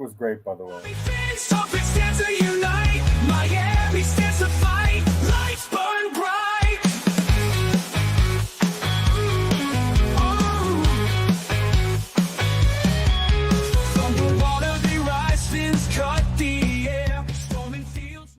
was great, by the way. Dolphins stand to unite. Miami stands to fight. Lights burn bright. From the water they rise, fins cut the air. Storming fields.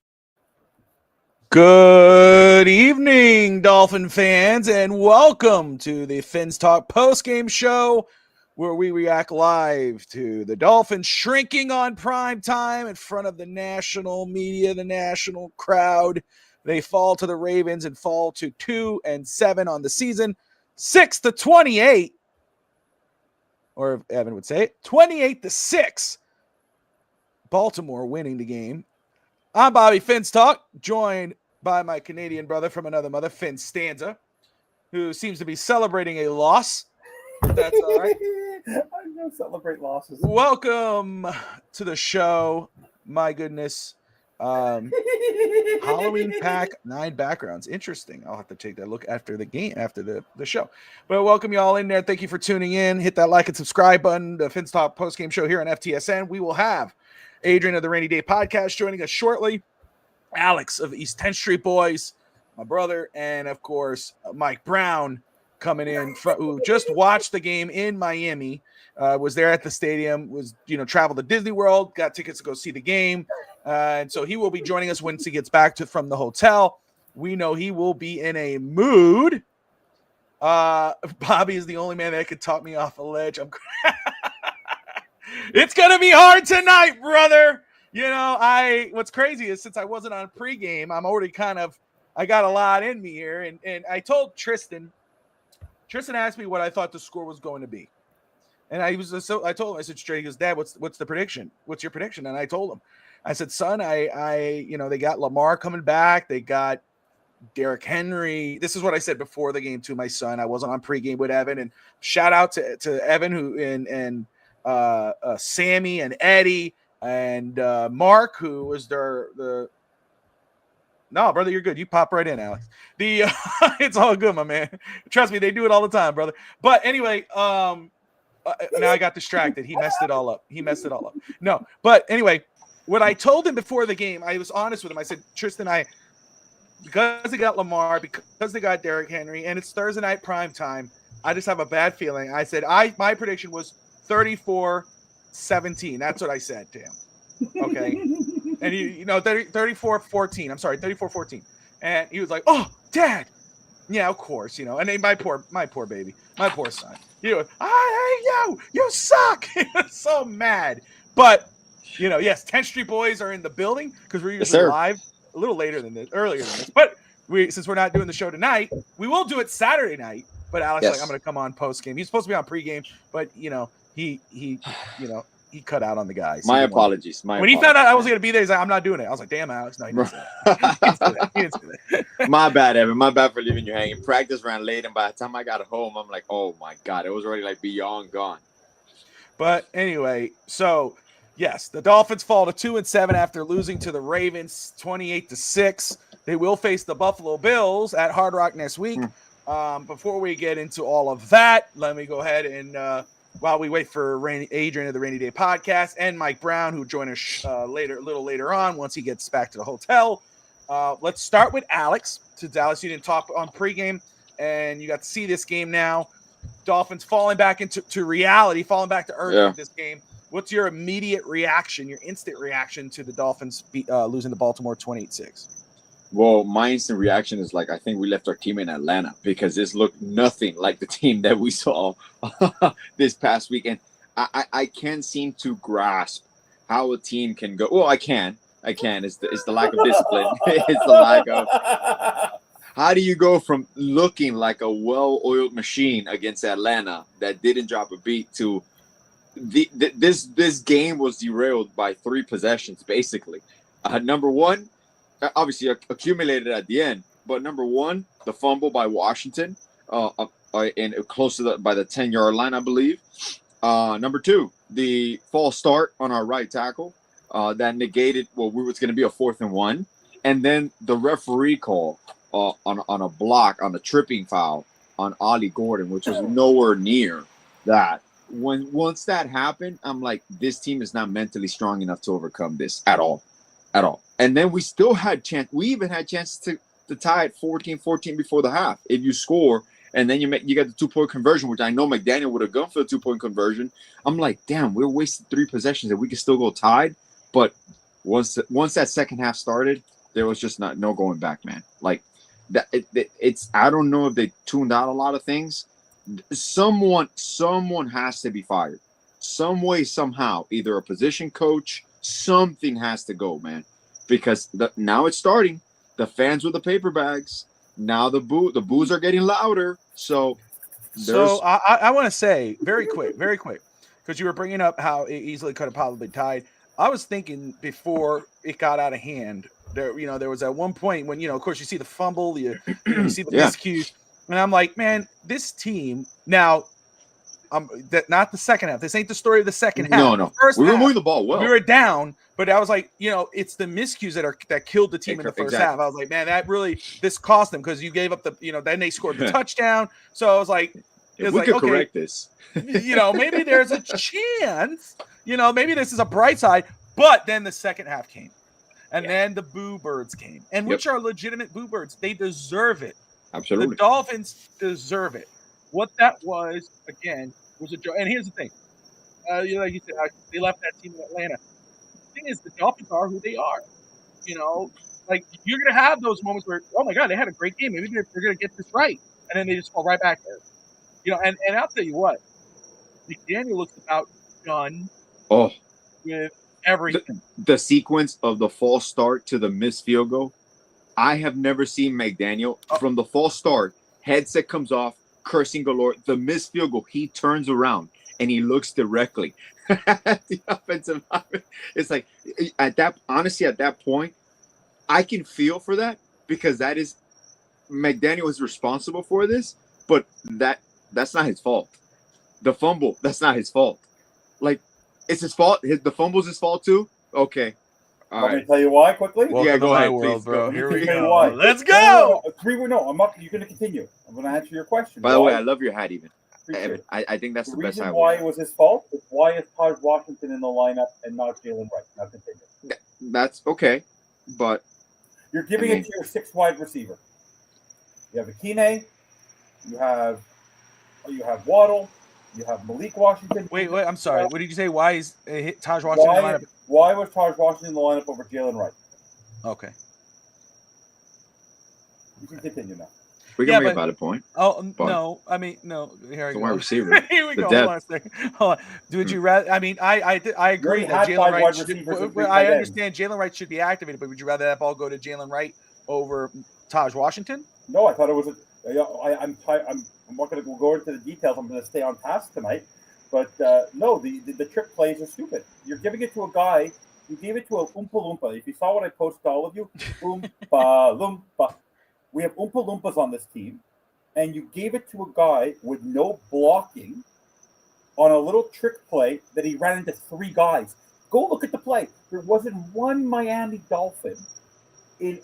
Good evening, Dolphin fans, and welcome to the Fins Talk postgame show, where we react live to the Dolphins shrinking on prime time in front of the national media, the national crowd. They fall to the Ravens and fall to 2-7 on the season, 6-28, or if Evan would say it, 28-6. Baltimore winning the game. I'm Bobby Fins Talk, joined by my Canadian brother from another mother, Finn Stanza, who seems to be celebrating a loss. That's all right. I don't celebrate losses. Welcome to the show. My goodness. Halloween pack, 9 backgrounds. Interesting. I'll have to take that look after the game, after the show. But welcome you all in there. Thank you for tuning in. Hit that like and subscribe button. The Fins Talk postgame show here on FTSN. We will have Adrian of the Rainy Day Podcast joining us shortly. Alex of East 10th Street Boys, my brother, and of course Mike Brown coming in who just watched the game in Miami, was there at the stadium, traveled to Disney World, got tickets to go see the game, and so he will be joining us once he gets back from the hotel. We know he will be in a mood. Bobby is the only man that could talk me off a ledge. It's gonna be hard tonight, brother. What's crazy is since I wasn't on pregame, I'm already I got a lot in me here. And I told Tristan asked me what I thought the score was going to be. And I told him, I said straight, he goes, Dad, what's the prediction? What's your prediction? And I told him, I said, son, they got Lamar coming back. They got Derrick Henry. This is what I said before the game to my son. I wasn't on pregame with Evan, and shout out to Evan and Sammy and Eddie and Mark, who was no, brother, you're good. You pop right in, Alex. It's all good, my man. Trust me, they do it all the time, brother. But anyway, now I got distracted. He messed it all up. No, but anyway, what I told him before the game, I was honest with him. I said, Tristan, because they got Lamar, because they got Derrick Henry, and it's Thursday night prime time, I just have a bad feeling. I said my prediction was 34-17. That's what I said to him. Okay. And 34-14. I'm sorry, 34-14. And he was like, "Oh, Dad." Yeah, of course, And then my poor baby, my poor son. I hate you suck. He was so mad. But yes, 10th Street Boys are in the building because we're usually live a little earlier than this. But since we're not doing the show tonight, we will do it Saturday night. But Alex, I'm going to come on post game. He's supposed to be on pregame, but he cut out on the guys. My apologies. When he found out I wasn't going to be there, he's like, "I'm not doing it." I was like, "Damn, Alex, no, he didn't say that." He didn't say that. My bad, Evan. My bad for leaving you hanging. Practice ran late, and by the time I got home, I'm like, "Oh my God!" It was already beyond gone. But anyway, so yes, the Dolphins fall to 2-7 after losing to the Ravens 28-6. They will face the Buffalo Bills at Hard Rock next week. Before we get into all of that, let me go ahead and while we wait for Adrian of the Rainy Day Podcast and Mike Brown, who join us a little later on once he gets back to the hotel, let's start with Alex. Since Alex, you didn't talk on pregame, and you got to see this game now. Dolphins falling back into reality, falling back to earth in this game. What's your immediate reaction, your instant reaction to the Dolphins losing to Baltimore 28-6? Well, my instant reaction is I think we left our team in Atlanta because this looked nothing like the team that we saw this past weekend. I can't seem to grasp how a team can go. Well, I can. It's the lack of discipline. It's the lack of. How do you go from looking like a well-oiled machine against Atlanta that didn't drop a beat to this game was derailed by 3 possessions, basically. Number one, obviously accumulated at the end, but number one, the fumble by Washington, and close to by the 10-yard line, I believe. Number two, the false start on our right tackle that negated what was going to be a 4th and 1, and then the referee call on a block on a tripping foul on Ollie Gordon, which was nowhere near that. once that happened, I'm like, this team is not mentally strong enough to overcome this at all. And then we still had chance. We even had chances to tie it 14-14 before the half. If you score and then you get the 2-point conversion, which I know McDaniel would have gone for the 2-point conversion. I'm like, damn, we're wasting 3 possessions and we can still go tied. But once that second half started, there was just no going back, man. Like that, it's I don't know if they tuned out a lot of things. Someone has to be fired. Some way, somehow, either a position coach, something has to go, man. Because now it's starting. The fans with the paper bags. Now the boos are getting louder. So I want to say very quick, because you were bringing up how it easily could have probably tied. I was thinking before it got out of hand. There was at one point when of course you see the fumble, you see the miscues, and I'm like, man, this team now. Not the second half. This ain't the story of the second half. No. First we were half, moving the ball well. We were down, but I was like, it's the miscues that killed the team in the first half. I was like, man, this cost them because you gave up then they scored the touchdown. So I was like, if we could correct this, maybe there's a chance, maybe this is a bright side. But then the second half came, and then the boo birds came, and which are legitimate boo birds. They deserve it. Absolutely, the Dolphins deserve it. What that was again was a joke. And here's the thing, like you said, they left that team in Atlanta. The thing is, the Dolphins are who they are. Like you're gonna have those moments where, oh my God, they had a great game. Maybe they're gonna get this right, and then they just fall right back there. And I'll tell you what, McDaniel looks about done. Oh, with everything. The sequence of the false start to the missed field goal. I have never seen McDaniel from the false start. Headset comes off. Cursing galore, the missed field goal, he turns around and he looks directly at the offensive line. It's like at that point, I can feel for that because that is McDaniel is responsible for this, but that's not his fault. The fumble, that's not his fault. Like it's his fault. The fumble's his fault too. Okay. Let me tell you why quickly. Welcome go ahead, world, please. bro. Here we go. Why. Let's go. No, I'm not. You're going to continue. I'm going to answer your question. By the way, I love your hat. Even I think that's the best reason hat. Why it was his fault is why is Taj Washington in the lineup and not Jalen Wright? Now continue. That's okay, but you're giving it to your 6 wide receiver. You have Akine, you have Waddle, you have Malik Washington. Wait, I'm sorry. What did you say? Why is Taj Washington in the lineup? Why was Taj Washington in the lineup over Jalen Wright? Okay. You can continue now. We can make a valid point. Oh, no. I mean, no. Here we go. Wide receiver. Here we the go. depth. Hold on a second. Hold on. Would you rather? I mean, I agree that Jalen Wright I understand Jalen Wright should be activated, but would you rather that ball go to Jalen Wright over Taj Washington? No, I thought it was I'm not going to go into the details. I'm going to stay on task tonight. But no, the trick plays are stupid. You're giving it to a guy. You gave it to a Oompa Loompa. If you saw what I posted to all of you, Oompa Loompa. We have Oompa Loompas on this team, and you gave it to a guy with no blocking on a little trick play that he ran into 3 guys. Go look at the play. There wasn't one Miami Dolphin in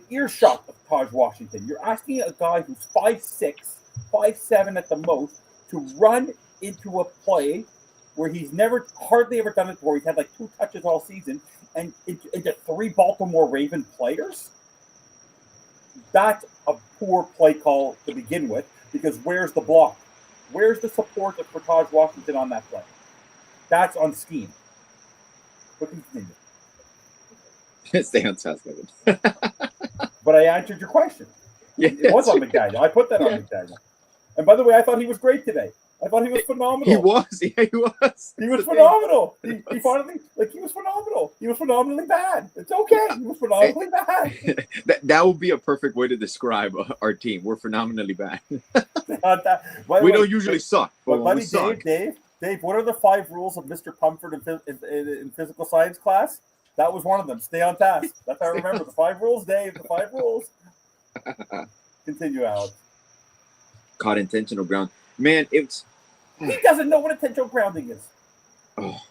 earshot of Taj Washington. You're asking a guy who's 5'6", 5'7" at the most to run into a play where he's hardly ever done it before. He's had like 2 touches all season and into 3 Baltimore Raven players. That's a poor play call to begin with because where's the block? Where's the support for Taj Washington on that play? That's on scheme. But continue. Stay on task, Evan. But I answered your question. Yeah, it was on McDaniel. I put that on McDaniel. And by the way, I thought he was great today. I thought he was phenomenal. He was. Yeah, he was. He was phenomenal. He finally, he was phenomenal. He was phenomenally bad. It's okay. He was phenomenally bad. That would be a perfect way to describe our team. We're phenomenally bad. We don't usually suck. But buddy, Dave, what are the 5 rules of Mr. Pumford in physical science class? That was one of them. Stay on task. That's how I remember. The 5 rules, Dave. The 5 rules. Continue, Alex. Caught intentional ground. Man, it's... He doesn't know what intentional grounding is. Oh.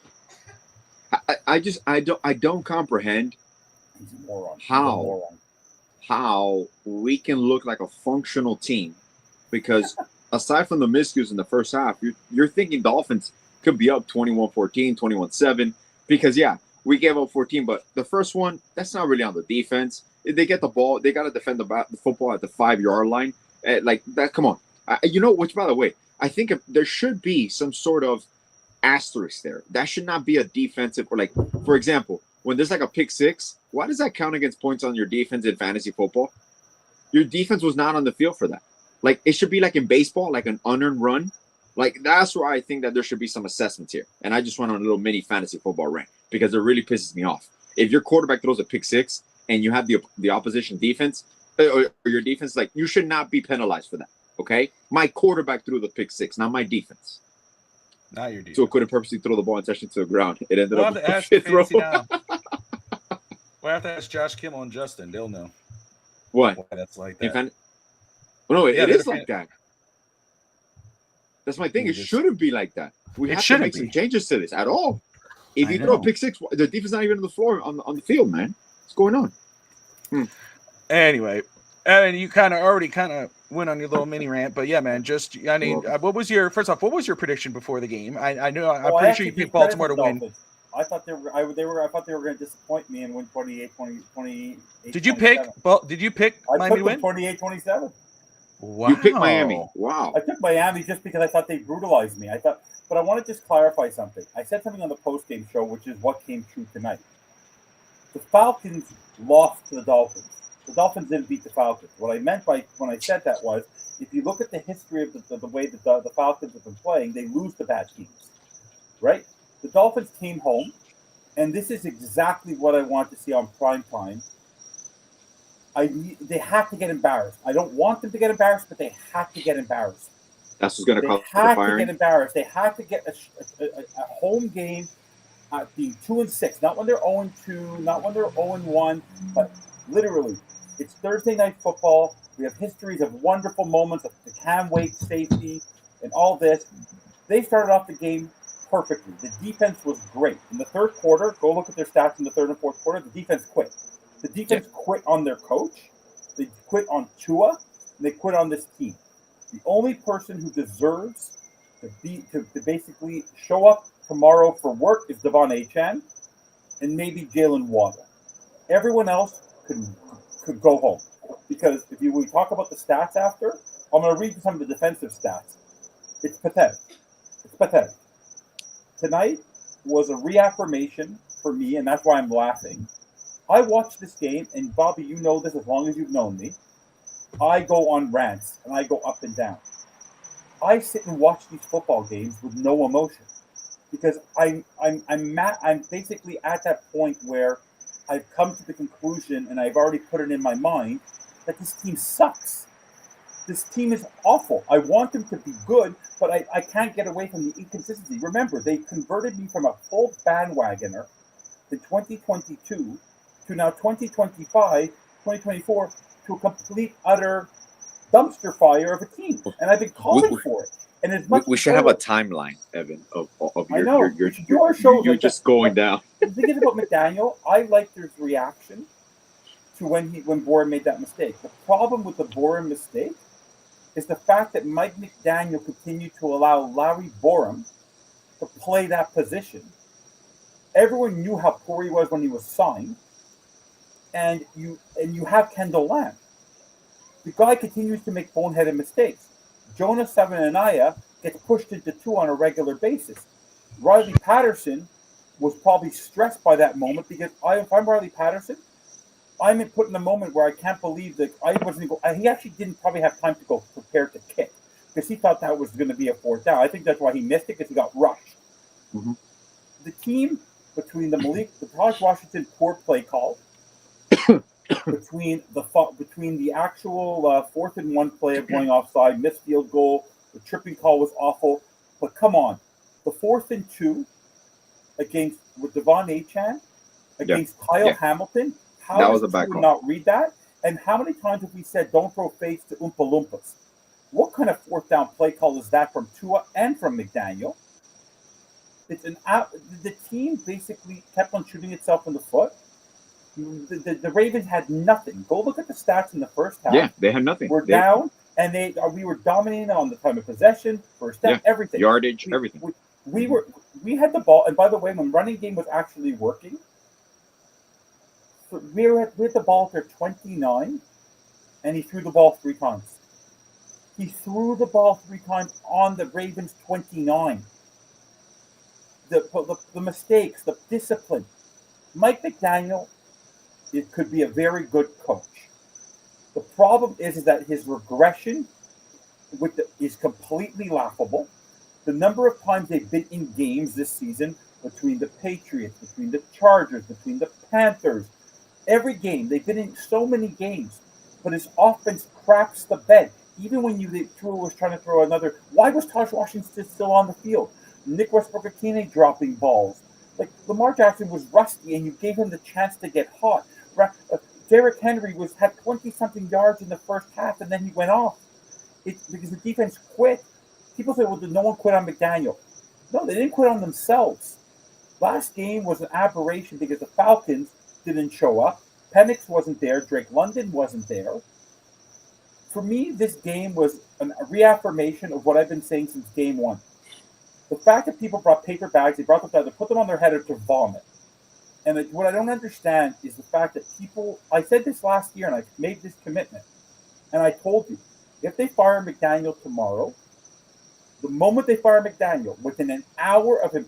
I don't comprehend He's a moron. how we can look like a functional team because aside from the miscues in the first half, you're thinking Dolphins could be up 21-14, 21-7, because we gave up 14, but the first one, that's not really on the defense. If they get the ball, they got to defend the football at the 5-yard line. Like that, come on. Which, by the way, I think there should be some sort of asterisk there. That should not be a defensive, or like, for example, when there's like a pick six, why does that count against points on your defense in fantasy football? Your defense was not on the field for that. Like, it should be like in baseball, like an unearned run. Like, that's where I think that there should be some assessments here. And I just went on a little mini fantasy football rant because it really pisses me off. If your quarterback throws a pick six and you have the opposition defense, or your defense, like, you should not be penalized for that, okay? My quarterback threw the pick six, not my defense. Not your defense. So it couldn't purposely throw the ball intentionally to the ground. It ended We'll up have to ask a throw. now. We'll have to ask Josh Kimmel and Justin. They'll know What? why that's like that. No, it Yeah, is like that. That's my thing. It shouldn't be like that. We have to make some changes to this at all. If you throw a pick six, the defense not even on the floor on the field, man. What's going on? Anyway, and you already went on your little mini rant, but yeah, man. What was your prediction before the game? I'm pretty sure you picked Baltimore to win. I thought they were going to disappoint me and win 28. Did you pick Miami to win? 28-27. Wow. You picked Miami. Wow. I took Miami just because I thought they brutalized me. But I want to just clarify something. I said something on the post-game show, which is what came true tonight. The Falcons lost to the Dolphins. The Dolphins didn't beat the Falcons. What I meant when I said that was, if you look at the history of the way that the Falcons have been playing, they lose to bad teams, right? The Dolphins came home, and this is exactly what I want to see on prime time. They have to get embarrassed. I don't want them to get embarrassed, but they have to get embarrassed. That's what's going to cause the firing. They have firing. to get embarrassed. They have to get a home game being 2-6, not when they're 0-2, not when they're 0-1, but literally, it's Thursday night football. We have histories of wonderful moments of the Cam Wake safety and all this. They started off the game perfectly. The defense was great. In the third quarter, go look at their stats in the third and fourth quarter, the defense quit. The defense quit on their coach. They quit on Tua. And they quit on this team. The only person who deserves to basically show up tomorrow for work is Devon Achane and maybe Jalen Waddle. Everyone else could go home. Because if we talk about the stats after, I'm going to read some of the defensive stats. It's pathetic. Tonight was a reaffirmation for me, and that's why I'm laughing. I watched this game, and Bobby, you know this as long as you've known me. I go on rants, and I go up and down. I sit and watch these football games with no emotion because I'm basically at that point where I've come to the conclusion, and I've already put it in my mind, that this team sucks. This team is awful. I want them to be good, but I can't get away from the inconsistency. Remember, they converted me from a full bandwagoner in 2022 to now 2025, 2024, to a complete, utter dumpster fire of a team. And I've been calling for it. And as much we should have a timeline, Evan, of your show. You're just going down. The thing is about McDaniel, I liked his reaction to when Boren made that mistake. The problem with the Boren mistake is the fact that Mike McDaniel continued to allow Larry Borum to play that position. Everyone knew how poor he was when he was signed, and you have Kendall Lamb. The guy continues to make boneheaded mistakes. Jonah Savanaia gets pushed into 2 on a regular basis. Riley Patterson was probably stressed by that moment because if I'm Riley Patterson, I'm put in a moment where I can't believe that I wasn't going. He actually didn't probably have time to go prepare to kick because he thought that was going to be a 4th down. I think that's why he missed it because he got rushed. Mm-hmm. The team between the Taj Washington poor play call, between the actual 4th and 1 play of going offside, missed field goal, the tripping call was awful. But come on, the 4th and 2 with Devon Achane against Kyle Hamilton. How does Tua not read that? And how many times have we said don't throw fades to Oompa Loompas? What kind of 4th down play call is that from Tua and from McDaniel? The team basically kept on shooting itself in the foot. The Ravens had nothing. Go look at the stats in the first half. Yeah, they had nothing. We're down and we were dominating on the time of possession, first down, Yeah. everything. Yardage, We, everything. we had the ball, and by the way, when running game was actually working, so we had the ball at their 29, and he threw the ball 3 times. He threw the ball 3 times on the Ravens 29. The mistakes, the discipline. Mike McDaniel, it could be a very good coach. The problem is that his regression is completely laughable. The number of times they've been in games this season between the Patriots, between the Chargers, between the Panthers, every game they've been in so many games, but his offense craps the bed. Even when Tua was trying to throw another, why was Taj Washington still on the field? Nick Westbrook-Akine dropping balls. Like Lamar Jackson was rusty, and you gave him the chance to get hot. Derrick Henry had 20-something yards in the first half, and then he went off. It's because the defense quit. People say, well, did no one quit on McDaniel? No, they didn't quit on themselves. Last game was an aberration because the Falcons didn't show up. Penix wasn't there. Drake London wasn't there. For me, this game was a reaffirmation of what I've been saying since game one. The fact that people brought paper bags, they brought them down, they put them on their head to vomit. And what I don't understand is the fact that people, I said this last year and I made this commitment. And I told you, if they fire McDaniel tomorrow, the moment they fire McDaniel, within an hour of him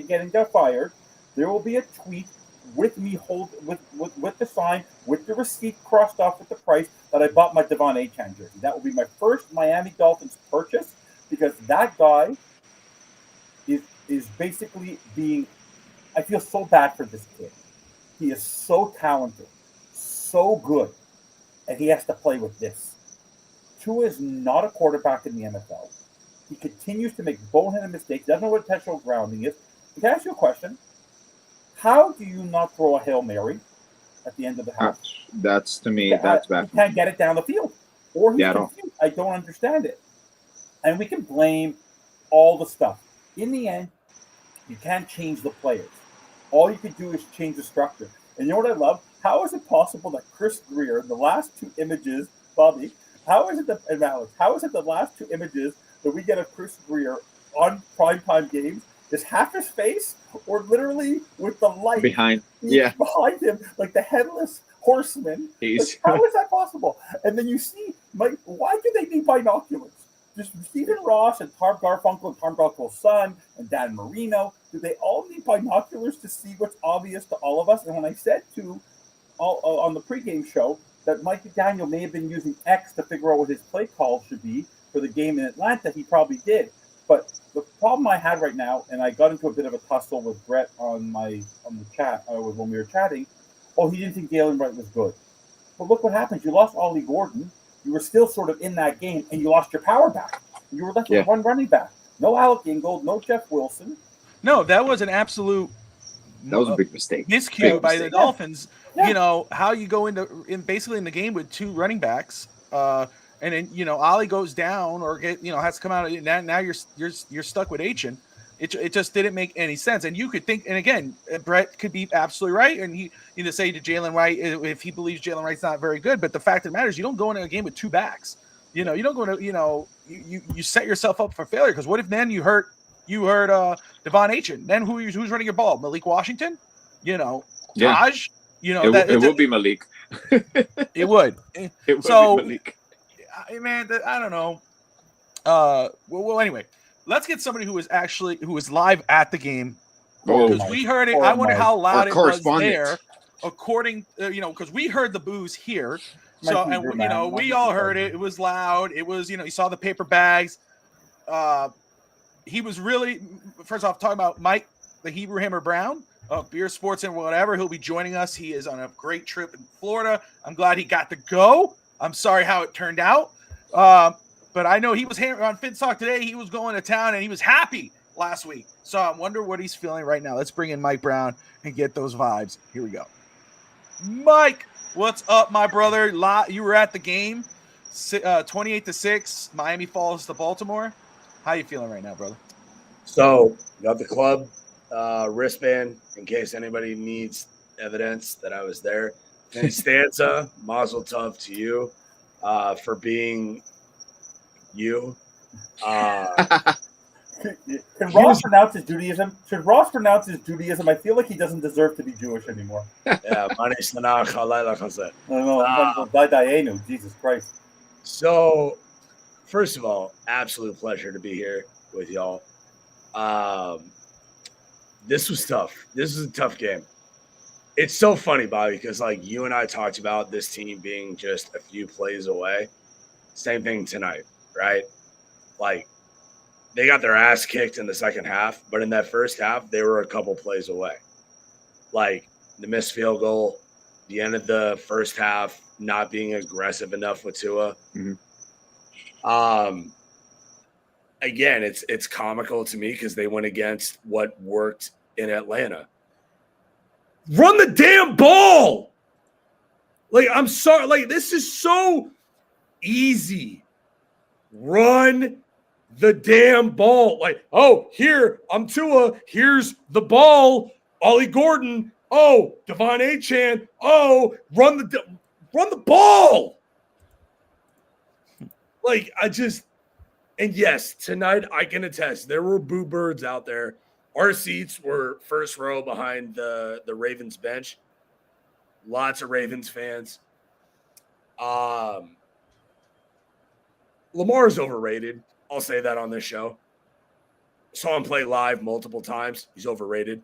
getting fired, there will be a tweet with me with the sign, with the receipt crossed off with the price that I bought my Devon Achane jersey. That will be my first Miami Dolphins purchase because that guy is basically being. I feel so bad for this kid. He is so talented, so good, and he has to play with this. Tua is not a quarterback in the NFL. He continues to make boneheaded mistakes. Doesn't know what intentional grounding is. Can I ask you a question? How do you not throw a Hail Mary at the end of the half? That's to me, that's bad. He can't get it down the field. Or he's confused. I don't understand it. And we can blame all the stuff. In the end, you can't change the players. All you can do is change the structure. And you know what I love? How is it possible that Chris Greer, the last two images, Bobby, how is it the last two images that we get of Chris Greer on primetime games is half his face or literally with the light behind him, like the headless horseman? Like, how is that possible? And then you see, Mike, why do they need binoculars? Just Stephen Ross and Tom Garfunkel and Tom Garfunkel's son and Dan Marino, do they all need binoculars to see what's obvious to all of us? And when I said on the pregame show that Mike McDaniel may have been using X to figure out what his play call should be for the game in Atlanta, he probably did. But the problem I had right now, and I got into a bit of a tussle with Brett on the chat when we were chatting. Oh, he didn't think Jalen Wright was good. But look what happens. You lost Ollie Gordon. You were still sort of in that game, and you lost your power back. You were left with one running back. No Alec Ingold, no Jeff Wilson. No, that was an absolute. That was a big mistake. Miscue by the Dolphins. Yeah. You know how you go in the game with two running backs, and then Ollie goes down or has to come out. Now you're stuck with Achane. It just didn't make any sense. And you could think, and again, Brett could be absolutely right, and he say to Jalen Wright if he believes Jalen Wright's not very good. But the fact of the matter is, you don't go into a game with two backs. You don't go into you set yourself up for failure because what if then you hurt Devon Achane? Then who's running your ball? Malik Washington? Taj? It would be Malik. It would. It would be Malik. Man, I don't know. Well, anyway, let's get somebody who was live at the game because we heard it. I wonder how loud it was there. According, because we heard the boos here. So and we all heard it. It was loud. It was you saw the paper bags. He was really first off talking about Mike, the Hebrew Hammer Brown. Beer Sports and whatever. He'll be joining us. He is on a great trip in Florida. I'm glad he got to go. I'm sorry how it turned out. But I know he was on FinTalk today. He was going to town and he was happy last week. So I wonder what he's feeling right now. Let's bring in Mike Brown and get those vibes. Here we go. Mike, what's up, my brother? You were at the game, 28-6. Miami falls to Baltimore. How you feeling right now, brother? So got the club wristband in case anybody needs evidence that I was there. And Stanza, mazel tov to you for being you. Can Ross pronounce his Judaism? Should Ross pronounce his Judaism? I feel like he doesn't deserve to be Jewish anymore. Yeah, Mani Sanach, Halayla Chazeh. I don't know. Dayenu, Jesus Christ. So, first of all, absolute pleasure to be here with y'all. This was tough. This was a tough game. It's so funny, Bobby, because like you and I talked about this team being just a few plays away. Same thing tonight, right? Like they got their ass kicked in the second half, but in that first half, they were a couple plays away. Like the missed field goal, the end of the first half, not being aggressive enough with Tua. Mhm. Again, it's comical to me because they went against what worked in Atlanta. Run the damn ball. Like, I'm sorry. Like, this is so easy. Run the damn ball. Like, oh, here, I'm Tua. Here's the ball. Ollie Gordon. Oh, Devon Achane. Oh, run the ball. Like, and yes, tonight I can attest there were boo birds out there. Our seats were first row behind the Ravens bench. Lots of Ravens fans. Lamar's overrated. I'll say that on this show. Saw him play live multiple times. He's overrated.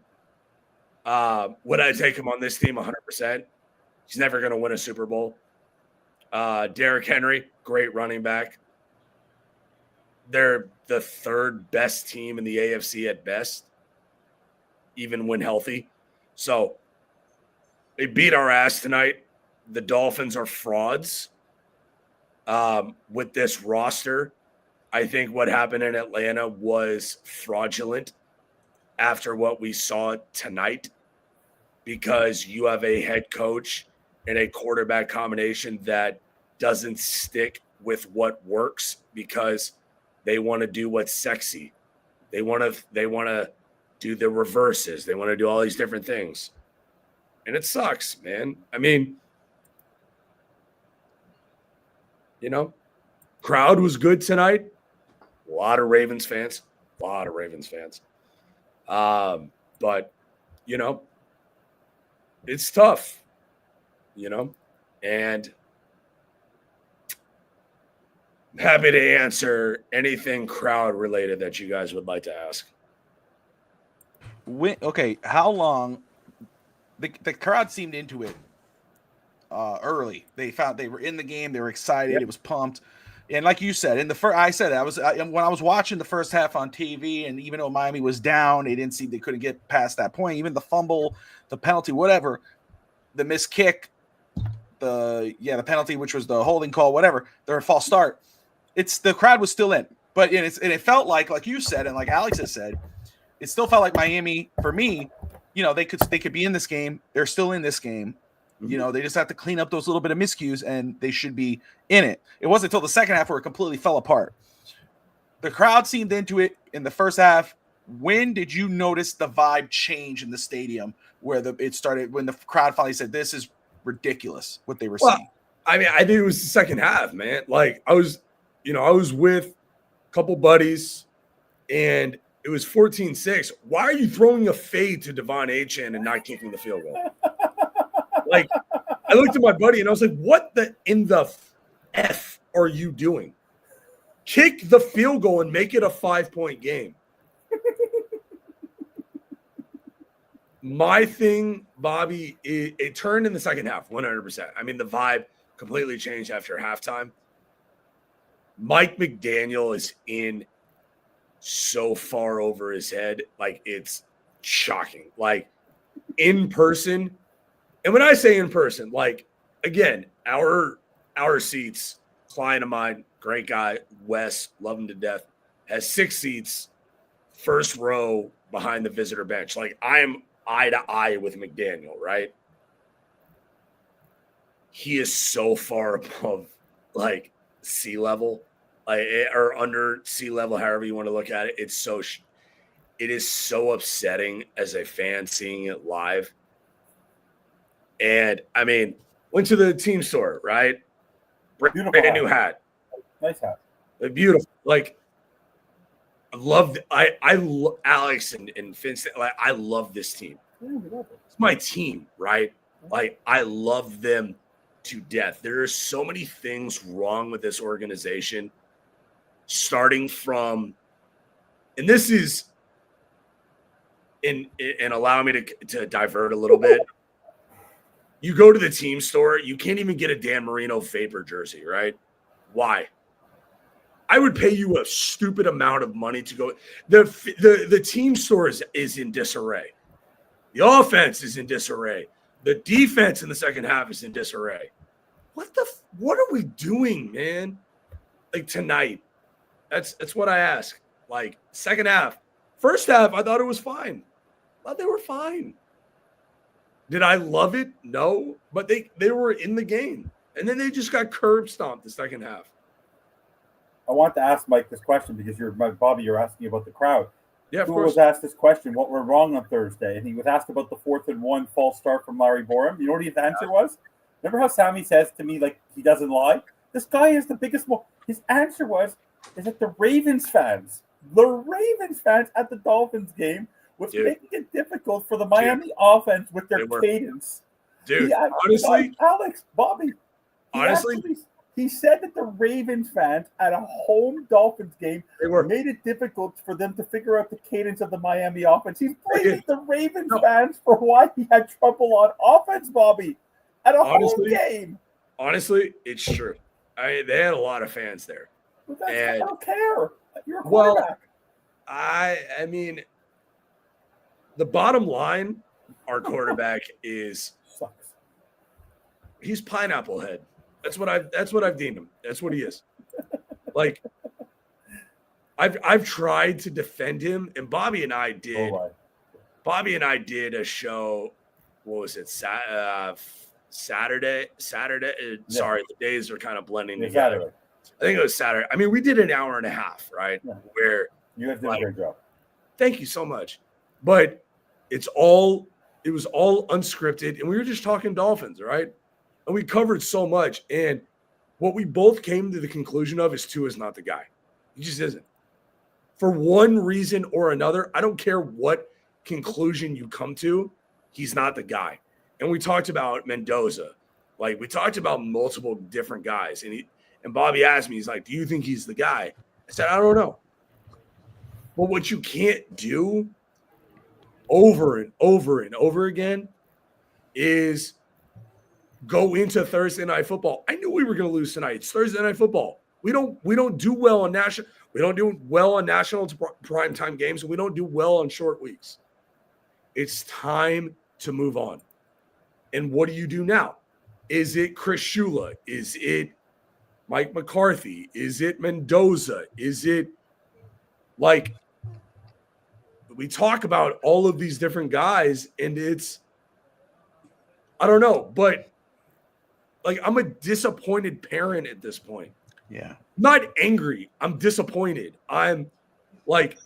Would I take him on this team 100%? He's never going to win a Super Bowl. Derrick Henry, great running back. They're the third best team in the AFC at best, even when healthy. So they beat our ass tonight. The Dolphins are frauds with this roster. I think what happened in Atlanta was fraudulent after what we saw tonight because you have a head coach and a quarterback combination that doesn't stick with what works because they want to do what's sexy. They want to do the reverses. They want to do all these different things. And it sucks, man. I mean, crowd was good tonight. A lot of Ravens fans. But, it's tough, and I'm happy to answer anything crowd related that you guys would like to ask. Okay, how long? The crowd seemed into it early. They found they were in the game. They were excited. Yep. It was pumped. And like you said, in the first, I said when I was watching the first half on TV, and even though Miami was down, they couldn't get past that point. Even the fumble, the penalty, whatever, the missed kick, the penalty, which was the holding call, whatever, their false start. The crowd was still in, but it felt like you said, and like Alex has said, it still felt like Miami for me. They could be in this game. They're still in this game. They just have to clean up those little bit of miscues, and they should be in it. It wasn't until the second half where it completely fell apart. The crowd seemed into it in the first half. When did you notice the vibe change in the stadium where it started, when the crowd finally said, this is ridiculous, what they were seeing? I mean, I think it was the second half, man. Like I was with a couple buddies and it was 14-6. Why are you throwing a fade to Devon Achane and not kicking the field goal? Like, I looked at my buddy and I was like, what in the F are you doing? Kick the field goal and make it a 5-point game. My thing, Bobby, it turned in the second half, 100%. I mean, the vibe completely changed after halftime. Mike McDaniel is in so far over his head. Like, it's shocking. Like, in person. And when I say in person, like, again, our seats, client of mine, great guy, Wes, love him to death, has 6 seats, first row behind the visitor bench. Like, I am eye to eye with McDaniel, right? He is so far above, like, sea level, or under sea level, however you want to look at it. It is so upsetting as a fan seeing it live. And I mean, went to the team store, right? Beautiful Brand new hat. Nice hat. Beautiful. Like, Alex and Vince. Like, I love this team. It's my team, right? Like, I love them to death. There are so many things wrong with this organization, starting from, and this is, and allow me to divert a little bit. You go to the team store, you can't even get a Dan Marino Vapor jersey, right? Why? I would pay you a stupid amount of money to go. The team store is in disarray. The offense is in disarray. The defense in the second half is in disarray. What are we doing, man? Like, tonight? That's what I ask. Like, second half. First half, I thought it was fine. I thought they were fine. Did I love it? No. But they were in the game. And then they just got curb stomped the second half. I want to ask Mike this question because Bobby, you're asking about the crowd. Yeah, of Who course. was asked this question, what went wrong on Thursday? And he was asked about the 4th and 1 false start from Larry Borum. You know what his answer was? Remember how Sammy says to me, like, he doesn't lie? This guy is the biggest one. His answer is that the Ravens fans at the Dolphins game was making it difficult for the Miami offense with their cadence. Dude, honestly, Alex, Bobby, he said that the Ravens fans at a home Dolphins game made it difficult for them to figure out the cadence of the Miami offense. He's blaming the Ravens fans for why he had trouble on offense, Bobby, at a home game. Honestly, it's true. They had a lot of fans there. I don't care. You're a quarterback. I mean, the bottom line, our quarterback sucks. He's pineapple head. That's what I've deemed him. That's what he is. Like, I've tried to defend him, and Bobby and I did. A show. What was it? Saturday. Sorry, the days are kind of blending together. Saturday. I think it was Saturday. I mean, we did an hour and a half, right? Yeah. Where you guys did a great job. Thank you so much. But it was all unscripted, and we were just talking Dolphins, right? And we covered so much. And what we both came to the conclusion of is Tua is not the guy. He just isn't. For one reason or another, I don't care what conclusion you come to, he's not the guy. And we talked about Mendoza. Like, we talked about multiple different guys. And Bobby asked me, he's like, do you think he's the guy? I said, I don't know. But what you can't do over and over and over again is go into Thursday Night Football. I knew we were going to lose tonight. It's Thursday Night Football. We don't do well on national. We don't do well on national primetime games, and we don't do well on short weeks. It's time to move on. And what do you do now? Is it Chris Shula? Is it Mike McCarthy? Is it Mendoza? Is it, like, we talk about all of these different guys, and it's, I don't know, but like, I'm a disappointed parent at this point. Yeah. Not angry. I'm disappointed. I'm like,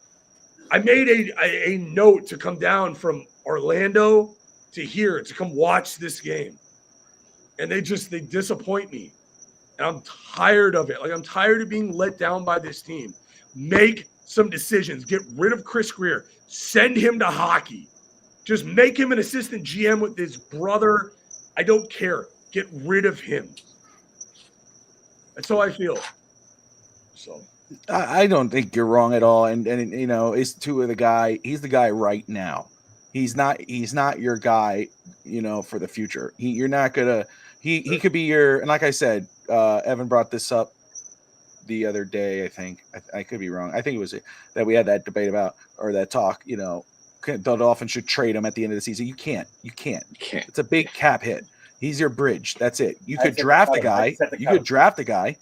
I made a note to come down from Orlando to here to come watch this game. And they disappoint me. And I'm tired of it. Like, I'm tired of being let down by this team. Make some decisions. Get rid of Chris Greer. Send him to hockey. Just make him an assistant GM with his brother. I don't care. Get rid of him. That's how I feel. So I don't think you're wrong at all. And you know, it's Tua the guy. He's the guy right now. He's not your guy, you know, for the future. You're not gonna. He could be your. And like I said, Evan brought this up the other day. I think I could be wrong. I think it was that we had that debate about, or that talk. You know, the Dolphins should trade him at the end of the season. You can't. It's a big cap hit. He's your bridge. That's it. You could draft a guy. You could draft a guy,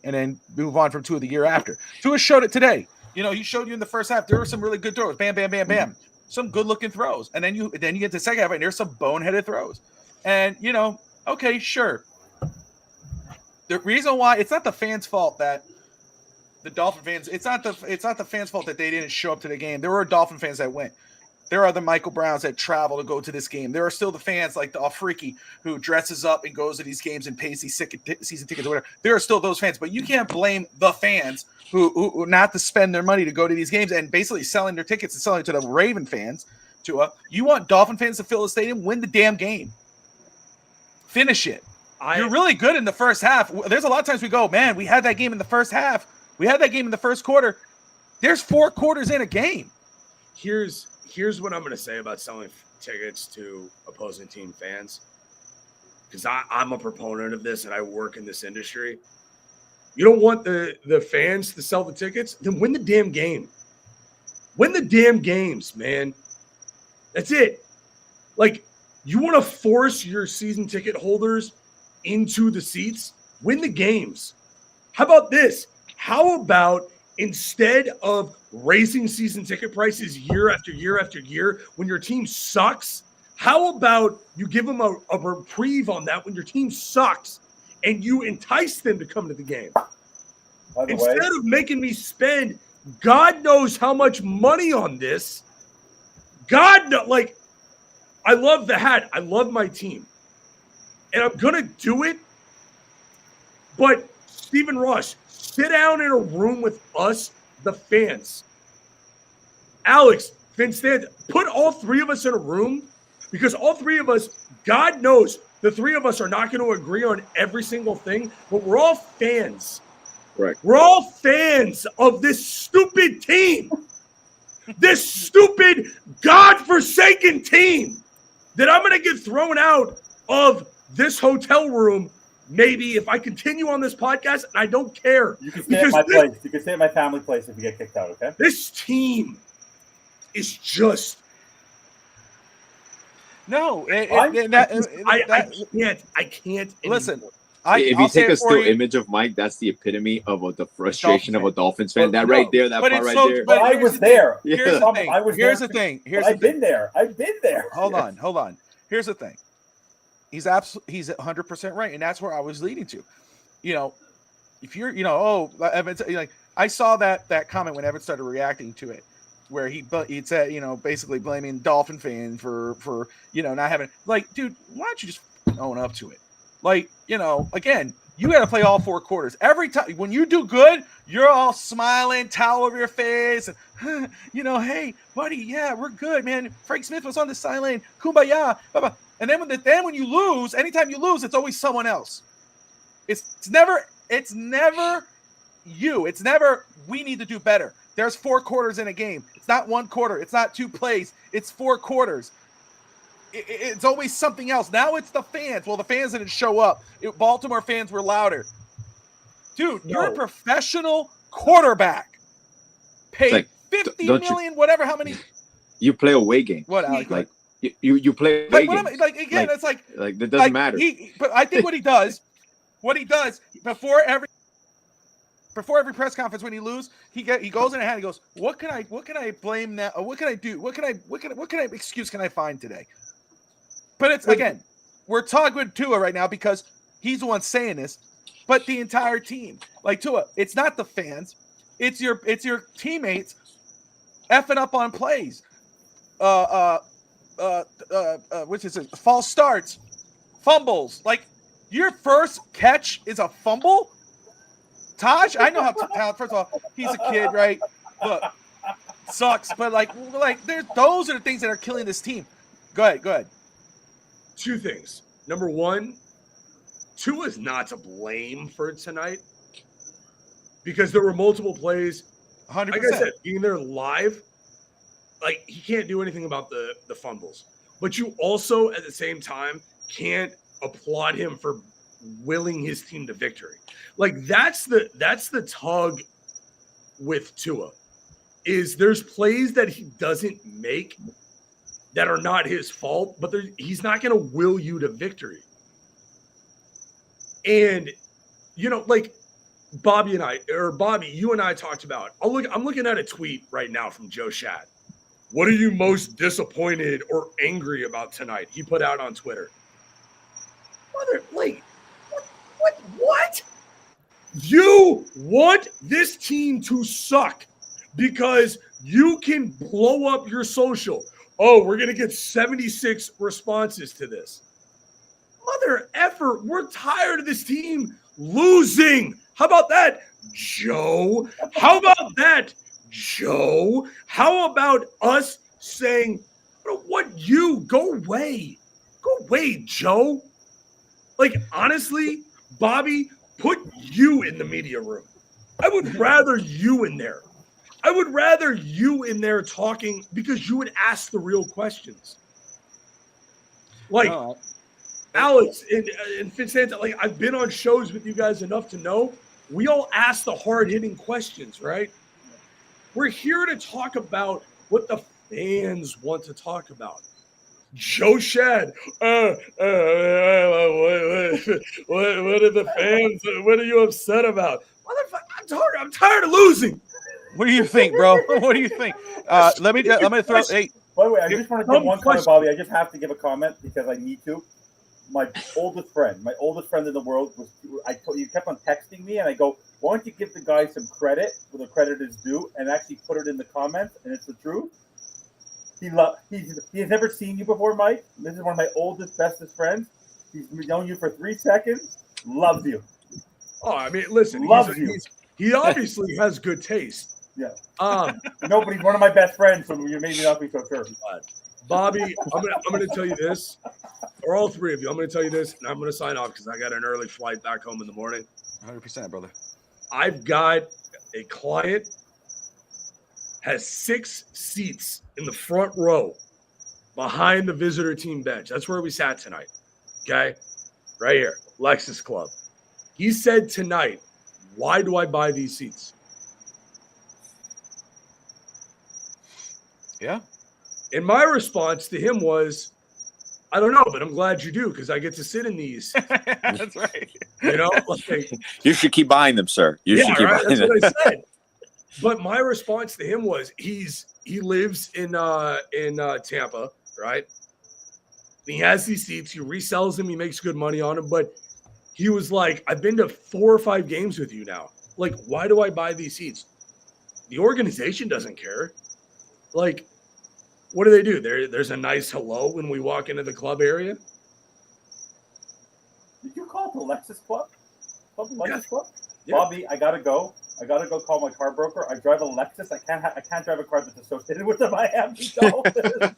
and then move on from Tua the year after. Tua showed it today. You know, he showed you in the first half. There were some really good throws. Bam, bam, bam, bam. Some good looking throws. And then you get to the second half, and there's some boneheaded throws. And, you know, okay, sure. The reason why it's not the fans' fault that the Dolphin fans, it's not the fans' fault that they didn't show up to the game. There were Dolphin fans that went. There are the Michael Browns that travel to go to this game. There are still the fans like the Afriki who dresses up and goes to these games and pays these season tickets or whatever. There are still those fans, but you can't blame the fans who not to spend their money to go to these games and basically selling their tickets and selling to the Raven fans. You want Dolphin fans to fill the stadium, win the damn game. Finish it. You're really good in the first half. There's a lot of times we go, man, we had that game in the first half. We had that game in the first quarter. There's 4 quarters in a game. Here's what I'm going to say about selling tickets to opposing team fans, because I'm a proponent of this and I work in this industry. You don't want the fans to sell the tickets, then win the damn game. Win the damn games, man. That's it. Like, you want to force your season ticket holders into the seats? Win the games. How about this? How about instead of raising season ticket prices year after year after year when your team sucks, how about you give them a reprieve on that when your team sucks and you entice them to come to the game? Instead of making me spend God knows how much money on this, like, I love the hat. I love my team. And I'm going to do it. But Stephen Ross, sit down in a room with us, the fans. Alex, Vince, put all 3 of us in a room, because all 3 of us, God knows, the 3 of us are not going to agree on every single thing, but we're all fans. Right. We're all fans of this stupid team. This stupid, godforsaken team that I'm going to get thrown out of this hotel room maybe if I continue on this podcast, and I don't care. You can stay at my place. You can stay at my family place if you get kicked out, okay? This team is just... No. I can't listen, anymore. If you take a still image of Mike, that's the epitome of the frustration of a Dolphins fan. That right there, that part right there. But I was there. Here's the thing. I've been there. Hold on. Here's the thing. He's 100% right, and that's where I was leading to. You know, if you're, Evans, like, I saw that comment when Evans started reacting to it, where he said, basically blaming Dolphin fan for not having, like, dude, why don't you just own up to it? Like, again, you got to play all 4 quarters. Every time when you do good, you're all smiling, towel over your face, and hey, buddy, yeah, we're good, man. Frank Smith was on the sideline, kumbaya, blah. And then when you lose, anytime you lose, it's always someone else. It's never you. It's never we need to do better. There's 4 quarters in a game. It's not 1 quarter. It's not 2 plays. It's 4 quarters. It's always something else. Now it's the fans. Well, the fans didn't show up. Baltimore fans were louder. Dude, you're a professional quarterback. Paid like, $50 million, whatever. How many? You play away game. What, Alex? Like you play away game. It's like that doesn't matter. But I think what he does before every press conference when he loses, he goes in a hand. He goes, what can I blame now? What can I do? What excuse can I find today? But it's, again, we're talking with Tua right now because he's the one saying this, but the entire team, like Tua, it's not the fans, it's your teammates effing up on plays, which is it? False starts, fumbles. Like, your first catch is a fumble. Taj, I know how talented. First of all, he's a kid, right? Look, sucks, but like those are the things that are killing this team. Go ahead. 2 things. Number 1, Tua is not to blame for tonight because there were multiple plays. 100%. Like I said, being there live, like, he can't do anything about the fumbles. But you also, at the same time, can't applaud him for willing his team to victory. Like, that's the tug with Tua, is there's plays that he doesn't make that are not his fault, but he's not going to will you to victory. And, like Bobby, you and I talked about, I'm looking at a tweet right now from Joe Shad. What are you most disappointed or angry about tonight? He put out on Twitter. What? You want this team to suck because you can blow up your social. oh, we're going to get 76 responses to this. Mother effer, we're tired of this team losing. How about that, Joe? How about that, Joe? How about us saying, what you? Go away. Go away, Joe. Like, honestly, Bobby, put you in the media room. I would rather you in there. I would rather you in there talking because you would ask the real questions. Like, No, Alex and Fitzanta, like, I've been on shows with you guys enough to know we all ask the hard-hitting questions, right? We're here to talk about what the fans want to talk about. Joe Shad, what are the fans? What are you upset about? Motherfucker, I'm tired of losing. what do you think, bro? What do you think? Let me throw. Hey, By the way, I just want to give one comment, Bobby. I just have to give a comment because I need to. My oldest friend in the world you kept on texting me, and I go, why don't you give the guy some credit where the credit is due, and actually put it in the comments, and it's the truth. He's never seen you before, Mike. This is one of my oldest, bestest friends. He's known you for 3 seconds. Loves you. Oh, I mean, listen, he obviously has good taste. Yeah. No, but he's one of my best friends, so you made me not be so sure. Bobby, I'm gonna tell you this, or all three of you. I'm gonna tell you this, and I'm gonna sign off because I got an early flight back home in the morning. 100%, brother. I've got a client has 6 seats in the front row behind the visitor team bench. That's where we sat tonight. Okay, right here, Lexus Club. He said tonight, "Why do I buy these seats?" Yeah. And my response to him was, I don't know, but I'm glad you do because I get to sit in these. That's right. You know, like, You should keep buying them, sir. You should keep buying that's them. what I said. But my response to him was, he lives in Tampa, right? He has these seats. He resells them. He makes good money on them. But he was like, I've been to 4 or 5 games with you now. Like, why do I buy these seats? The organization doesn't care. Like, what do? There's a nice hello when we walk into the club area. Did you call it the Lexus Club? Lexus Club? Yeah. Bobby, I gotta go. I gotta go call my car broker. I drive a Lexus. I can't drive a car that's associated with the Miami Dolphins.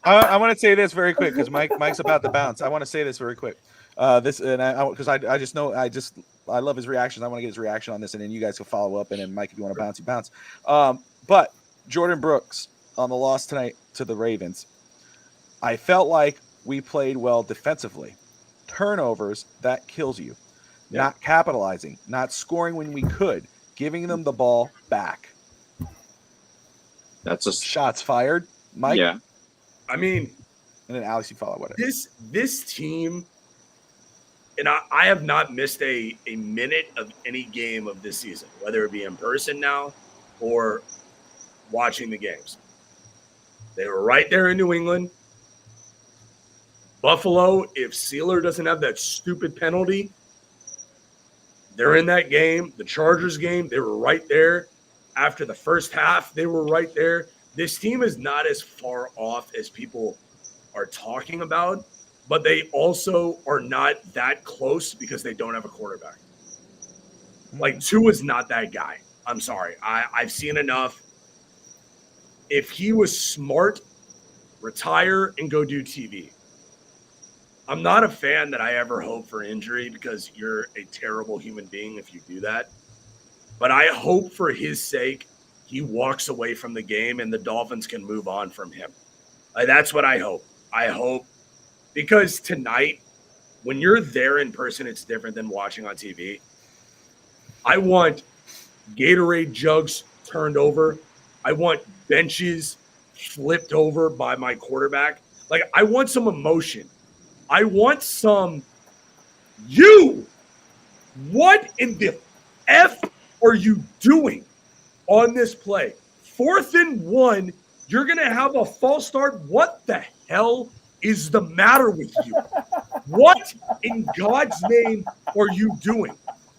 I want to say this very quick because Mike's about to bounce. I want to say this very quick. Because I just know I love his reactions. I want to get his reaction on this, and then you guys can follow up. And then Mike, if you want to bounce, you bounce. But Jordan Brooks on the loss tonight to the Ravens, I felt like we played well defensively. Turnovers, that kills you. Yeah. Not capitalizing, not scoring when we could, giving them the ball back. That's a shots fired, Mike. Yeah. I mean, and then Alex, you follow with it. This team, and I have not missed a minute of any game of this season, whether it be in person now or watching the games. They were right there in New England. Buffalo, if Sealer doesn't have that stupid penalty, they're in that game. The Chargers game, they were right there. After the first half, they were right there. This team is not as far off as people are talking about, but they also are not that close because they don't have a quarterback. Like, Tua's not that guy. I'm sorry. I've seen enough. If he was smart, retire and go do TV. I'm not a fan that I ever hope for injury because you're a terrible human being if you do that. But I hope for his sake he walks away from the game and the Dolphins can move on from him. That's what I hope. I hope because tonight, when you're there in person, it's different than watching on TV. I want Gatorade jugs turned over. I want benches flipped over by my quarterback. Like, I want some emotion. I want some, what in the F are you doing on this play? 4th and 1, you're going to have a false start. What the hell is the matter with you? What in God's name are you doing?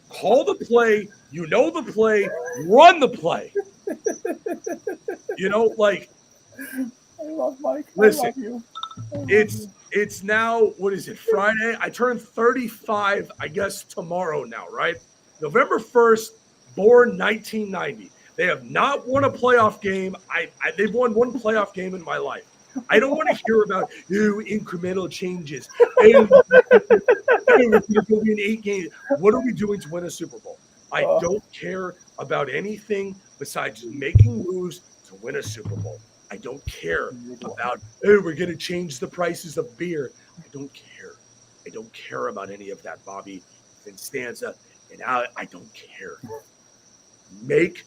Call the play. You know the play. Run the play. Like, love Mike. Listen, I love you. I love it's now, what is it, Friday? I turn 35, I guess, tomorrow now, right? November 1st, born 1990. They have not won a playoff game. They've won one playoff game in my life. I don't want to hear about incremental changes. Hey, we're going to win 8 games. What are we doing to win a Super Bowl? I don't care about anything besides making moves to win a Super Bowl. I don't care about, we're going to change the prices of beer. I don't care. I don't care about any of that, Bobby Vinstanza. And I don't care. Make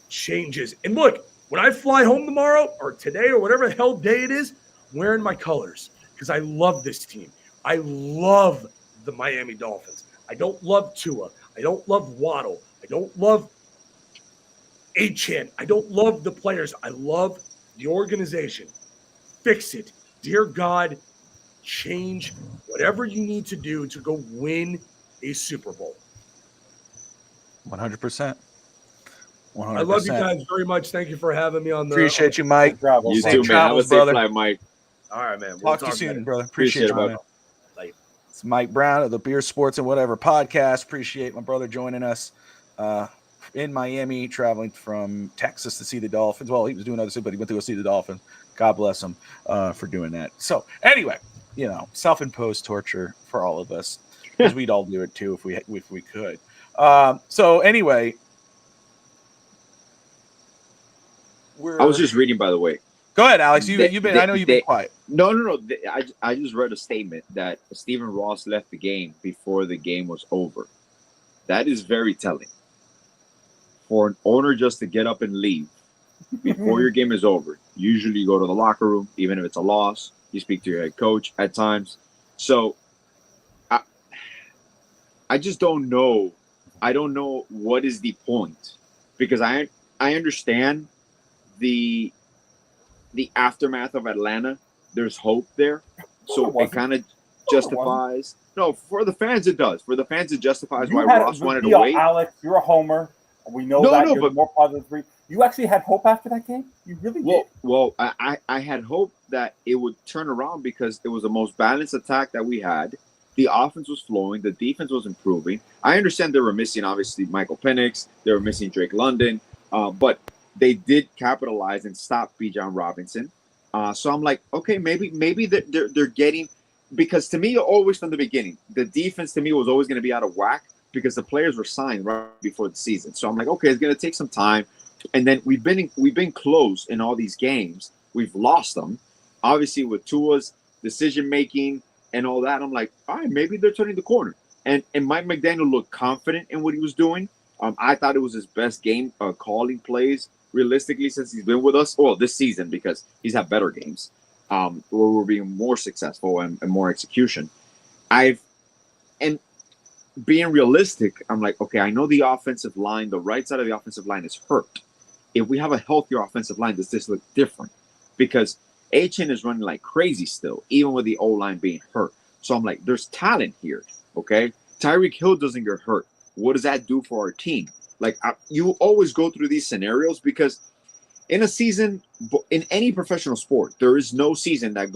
changes. And look, when I fly home tomorrow or today or whatever the hell day it is, I'm wearing my colors because I love this team. I love the Miami Dolphins. I don't love Tua. I don't love Waddle. I don't love Achane. I don't love the players. I love the organization. Fix it. Dear God, change whatever you need to do to go win a Super Bowl. 100%. 100%. I love you guys very much. Thank you for having me on the. Appreciate you, Mike. You Safe too, man. Have a travels, safe brother. flight, Mike. All right, man. Talk to you soon, later. brother. Appreciate you, it, man. It's Mike Brown of the Beer Sports and Whatever podcast. Appreciate my brother joining us in Miami, traveling from Texas to see the Dolphins. Well, he was doing other stuff, but he went to go see the Dolphins. God bless him for doing that. So anyway, self-imposed torture for all of us because we'd all do it too if we could. So anyway, I was just reading, by the way. Go ahead, Alex. You've been. I know you've been quiet. No. I just read a statement that Stephen Ross left the game before the game was over. That is very telling. For an owner just to get up and leave before your game is over. Usually you go to the locker room, even if it's a loss. You speak to your head coach at times. So I just don't know. I don't know what is the point, because I understand the aftermath of Atlanta. There's hope there, so it kind of justifies. No, for the fans it does. For the fans it justifies why Ross wanted to wait. Alex, you're a homer. We know that you're more positive three. You actually had hope after that game. You really did. Well, I had hope that it would turn around because it was the most balanced attack that we had. The offense was flowing. The defense was improving. I understand they were missing, obviously, Michael Penix. They were missing Drake London. But they did capitalize and stop Bijan Robinson. So I'm like, okay, maybe they're getting – because to me, always from the beginning, the defense to me was always going to be out of whack because the players were signed right before the season. So I'm like, okay, it's going to take some time. And then we've been close in all these games. We've lost them. Obviously, with Tua's decision-making and all that, I'm like, all right, maybe they're turning the corner. And Mike McDaniel looked confident in what he was doing. I thought it was his best game calling plays, realistically, since he's been with us. Well, this season, because he's had better games where we're being more successful and more execution. And being realistic, I'm like, okay, I know the offensive line, the right side of the offensive line is hurt. If we have a healthier offensive line, does this look different? Because Achane is running like crazy still, even with the O-line being hurt. So I'm like, there's talent here, okay? Tyreek Hill doesn't get hurt. What does that do for our team? Like, you always go through these scenarios because in a season, in any professional sport, there is no season that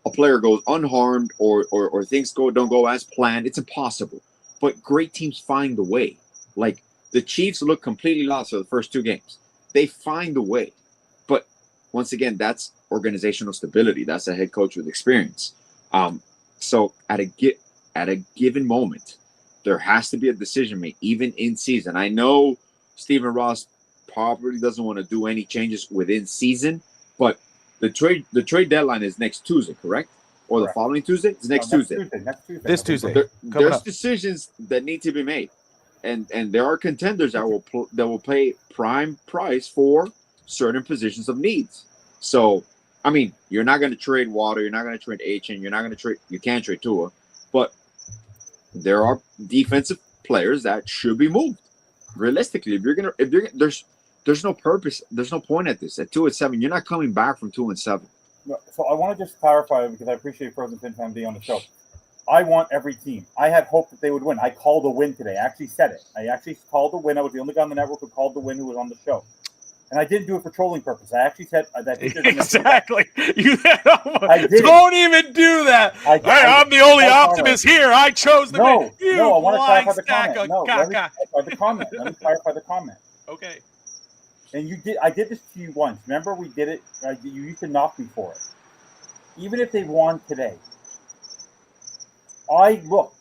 a player goes unharmed or things don't go as planned. It's impossible. But great teams find a way. Like, the Chiefs look completely lost for the first 2 games. They find a way. But once again, that's organizational stability. That's a head coach with experience. So at a given moment, there has to be a decision made, even in season. I know Stephen Ross probably doesn't want to do any changes within season, but the trade deadline is next Tuesday, correct? Or the following Tuesday? It's next Tuesday. This Tuesday. There's decisions that need to be made, and there are contenders that will pay prime price for certain positions of needs. So, I mean, you're not going to trade Water, you're not going to trade Achane, you can't trade Tua, but there are defensive players that should be moved. Realistically, there's no purpose, there's no point at this. At 2-7, you're not coming back from 2-7. So I want to just clarify, because I appreciate Frozen Fin Fan being on the show. I want every team. I had hope that they would win. I called a win today. I actually said it. I actually called a win. I was the only guy on the network who called the win who was on the show. And I didn't do it for trolling purpose. I actually said I think there's Exactly. You I did don't even do that. Hey, I'm the only optimist here. I chose the No, you no, I want to blind clarify the stack comment. of No, let me caca. clarify the comment. Let me clarify the comment. Okay. And you did. I did this to you once. Remember, we did it. You used to knock me for it. Even if they won today, I looked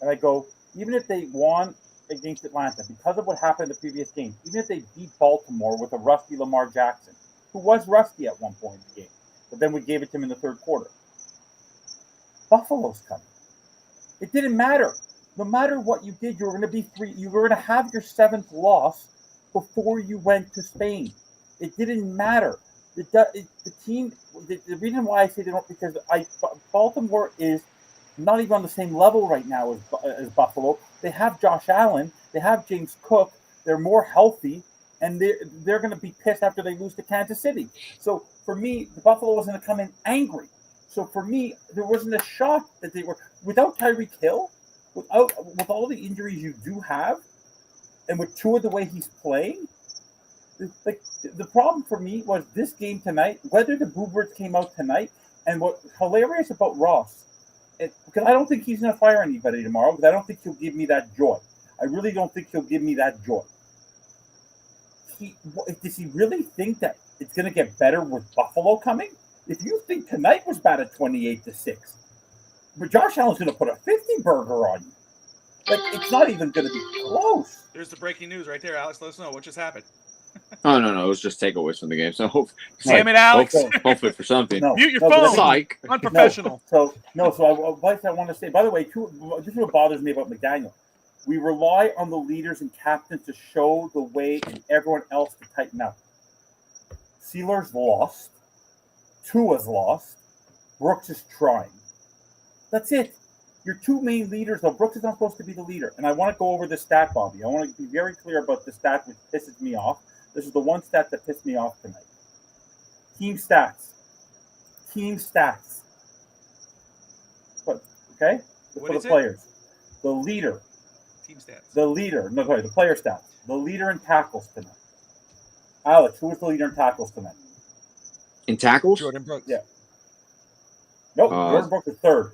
and I go. Even if they won against Atlanta because of what happened in the previous game, even if they beat Baltimore with a rusty Lamar Jackson, who was rusty at one point in the game, but then we gave it to him in the third quarter. Buffalo's coming. It didn't matter. No matter what you did, you were going to be three. You were going to have your seventh loss before you went to Spain. It didn't matter. The team. The reason why I say they don't because Baltimore is not even on the same level right now as Buffalo. They have Josh Allen. They have James Cook. They're more healthy, and they're going to be pissed after they lose to Kansas City. So for me, the Buffalo was going to come in angry. So for me, there wasn't a shock that they were without Tyreek Hill, with all the injuries you do have, and with Tua the way he's playing. Like the problem for me was this game tonight, whether the Boo Birds came out tonight, and what's hilarious about Ross, because I don't think he's going to fire anybody tomorrow, because I don't think he'll give me that joy. I really don't think he'll give me that joy. Does he really think that it's going to get better with Buffalo coming? If you think tonight was bad at 28-6, but Josh Allen's going to put a 50 burger on you. Like, it's not even going to be close. There's the breaking news right there, Alex. Let us know what just happened. Oh, no. It was just takeaways from the game. So Damn it, Alex. Hopefully for something. Mute your phone. Psych. Unprofessional. So I want to say, by the way, this is what bothers me about McDaniel. We rely on the leaders and captains to show the way and everyone else to tighten up. Sealer's lost. Tua's lost. Brooks is trying. That's it. Your two main leaders, though, Brooks is not supposed to be the leader. And I want to go over the stat, Bobby. I want to be very clear about the stat which pisses me off. This is the one stat that pissed me off tonight. Team stats. What? Okay? What For the is it? players. The leader. Team stats. The player stats. The leader in tackles tonight. Alex, who was the leader in tackles tonight? In tackles? Jordan Brooks. Yeah. Nope, Jordan Brooks is third.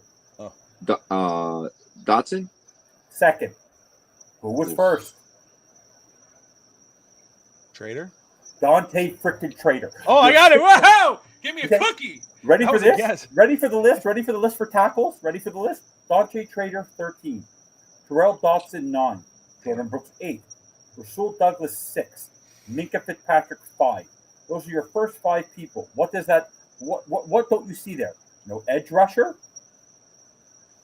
Dotson? Second. Who was first? Trader. Dante frickin' Trader. Oh, I got it. Whoa! Give me a cookie. Ready That for was a this? guess. Ready for the list? Ready for the list for tackles? Ready for the list? Dante Trader, 13. Terrell Dotson, 9. Jordan Brooks, 8. Rasul Douglas, 6. Minka Fitzpatrick, 5. Those are your first 5 people. What does that? What don't you see there? No edge rusher.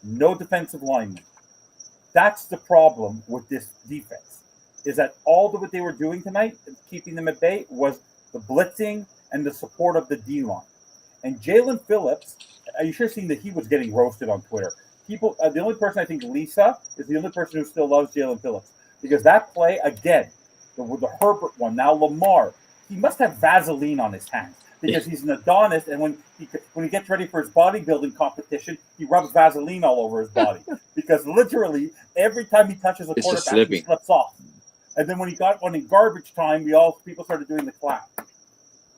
No defensive lineman. That's the problem with this defense. Is that all what they were doing tonight, keeping them at bay, was the blitzing and the support of the D-line. And Jalen Phillips, you should have seen that he was getting roasted on Twitter. People, the only person I think Lisa is the only person who still loves Jalen Phillips, because that play again, the Herbert one, now Lamar, he must have Vaseline on his hands because he's an Adonis, and when he gets ready for his bodybuilding competition, he rubs Vaseline all over his body because literally every time he touches a quarterback, he slips off. And then when he got one in garbage time, people started doing the clap.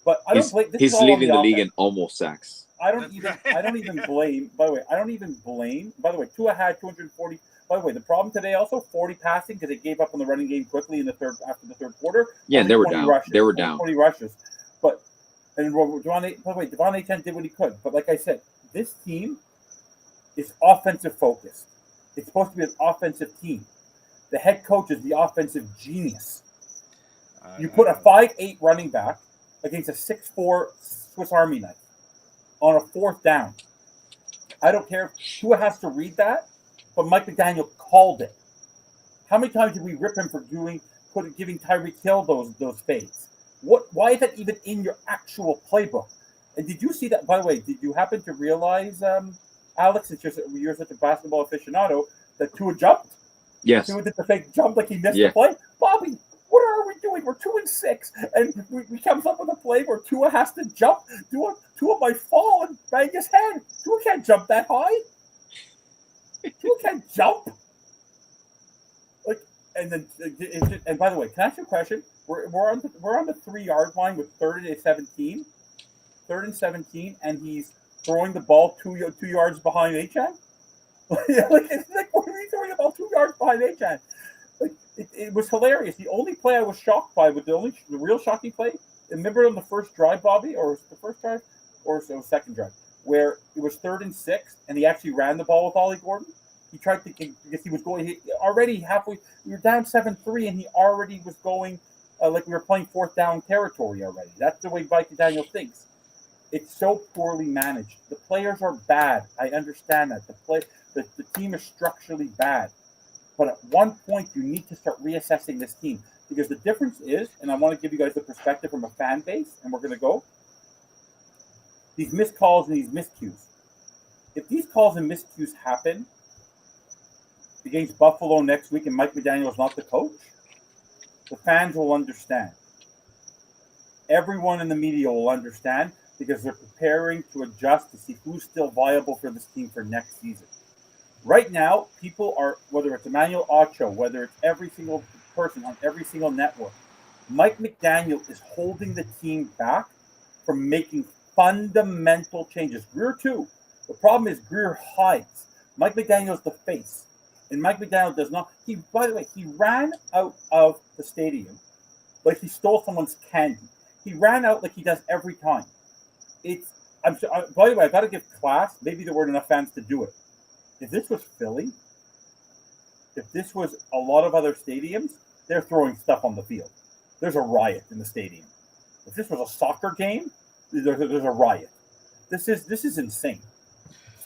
But I don't blame. He's leading the league in almost sacks. I don't even blame. By the way, I don't even blame. By the way, Tua had 240. By the way, the problem today also 40 passing because they gave up on the running game quickly in the third after the third quarter. Yeah, they were down. They were down. 20 rushes, but and by the way, Devon Achane did what he could. But like I said, this team is offensive focused. It's supposed to be an offensive team. The head coach is the offensive genius. You put a 5'8" running back against a 6'4" Swiss Army knife on a fourth down. I don't care if Tua has to read that, but Mike McDaniel called it. How many times did we rip him for giving Tyreek Hill those fades? Why is that even in your actual playbook? And did you see that? By the way, did you happen to realize, Alex, you're such a basketball aficionado, that Tua jumped? Yes. Tua did the fake jump like he missed the play. Bobby, what are we doing? We're 2-6, and we comes up with a play where Tua has to jump. Tua might fall and bang his head. Tua can't jump that high. Tua can't jump. And by the way, can I ask you a question? We're on the 3-yard line with third and 17, and he's throwing the ball 2 yards behind Achan. It's like, what are you throwing the ball 2 yards behind Achan? Like, it was hilarious. The only play I was shocked by, the real shocking play, remember on the first drive, Bobby, or was it the first drive, or was it the second drive, where it was 3rd and 6, and he actually ran the ball with Ollie Gordon. He tried to, because he was going already halfway. We were down 7-3, and he already was going like we were playing 4th down territory already. That's the way Mike McDaniel thinks. It's so poorly managed. The players are bad. I understand that. The team is structurally bad. But at one point, you need to start reassessing this team, because the difference is, and I want to give you guys the perspective from a fan base, and we're going to go, these missed calls and these miscues. If these calls and miscues happen against Buffalo next week and Mike McDaniel is not the coach, the fans will understand. Everyone in the media will understand, because they're preparing to adjust to see who's still viable for this team for next season. Right now, people are, whether it's Emmanuel Ocho, whether it's every single person on every single network, Mike McDaniel is holding the team back from making fundamental changes. Greer, too. The problem is Greer hides. Mike McDaniel is the face. And Mike McDaniel does not. By the way, he ran out of the stadium like he stole someone's candy. He ran out like he does every time. By the way, I've got to give class. Maybe there weren't enough fans to do it. If this was Philly, if this was a lot of other stadiums, they're throwing stuff on the field. There's a riot in the stadium. If this was a soccer game, there's a riot. This is insane.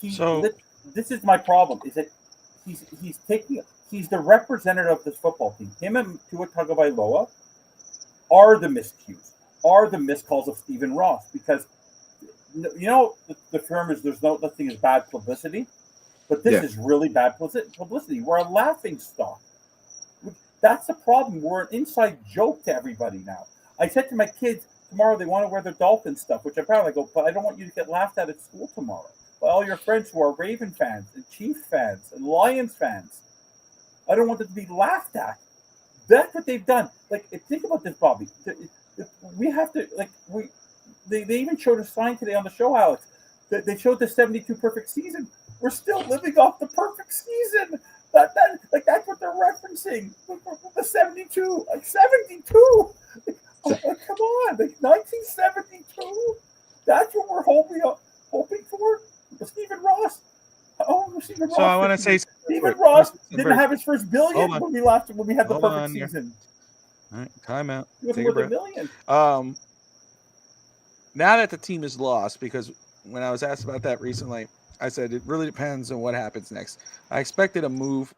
This is my problem. Is that he's the representative of this football team. Him and Tua Tagovailoa are the miscues, are the miscalls of Stephen Ross, because the term is there's no nothing as bad publicity. But this is really bad publicity. We're a laughing stock. That's the problem. We're an inside joke to everybody now. I said to my kids, tomorrow they want to wear their Dolphins stuff, which I probably go, but I don't want you to get laughed at school tomorrow. By all your friends who are Raven fans and Chief fans and Lions fans. I don't want them to be laughed at. That's what they've done. Like, think about this, Bobby. We have to, they even showed a sign today on the show, Alex, that they showed the 72 perfect season. We're still living off the perfect season. That's what they're referencing. The 72, 72. Come on, 1972. That's what we're hoping for. Stephen Ross. Stephen Ross. So I want to say, Stephen Ross didn't have his first billion when we had the perfect season. All right, time out. He wasn't worth $1 million. Now that the team is lost, because when I was asked about that recently, I said it really depends on what happens next. I expected a move,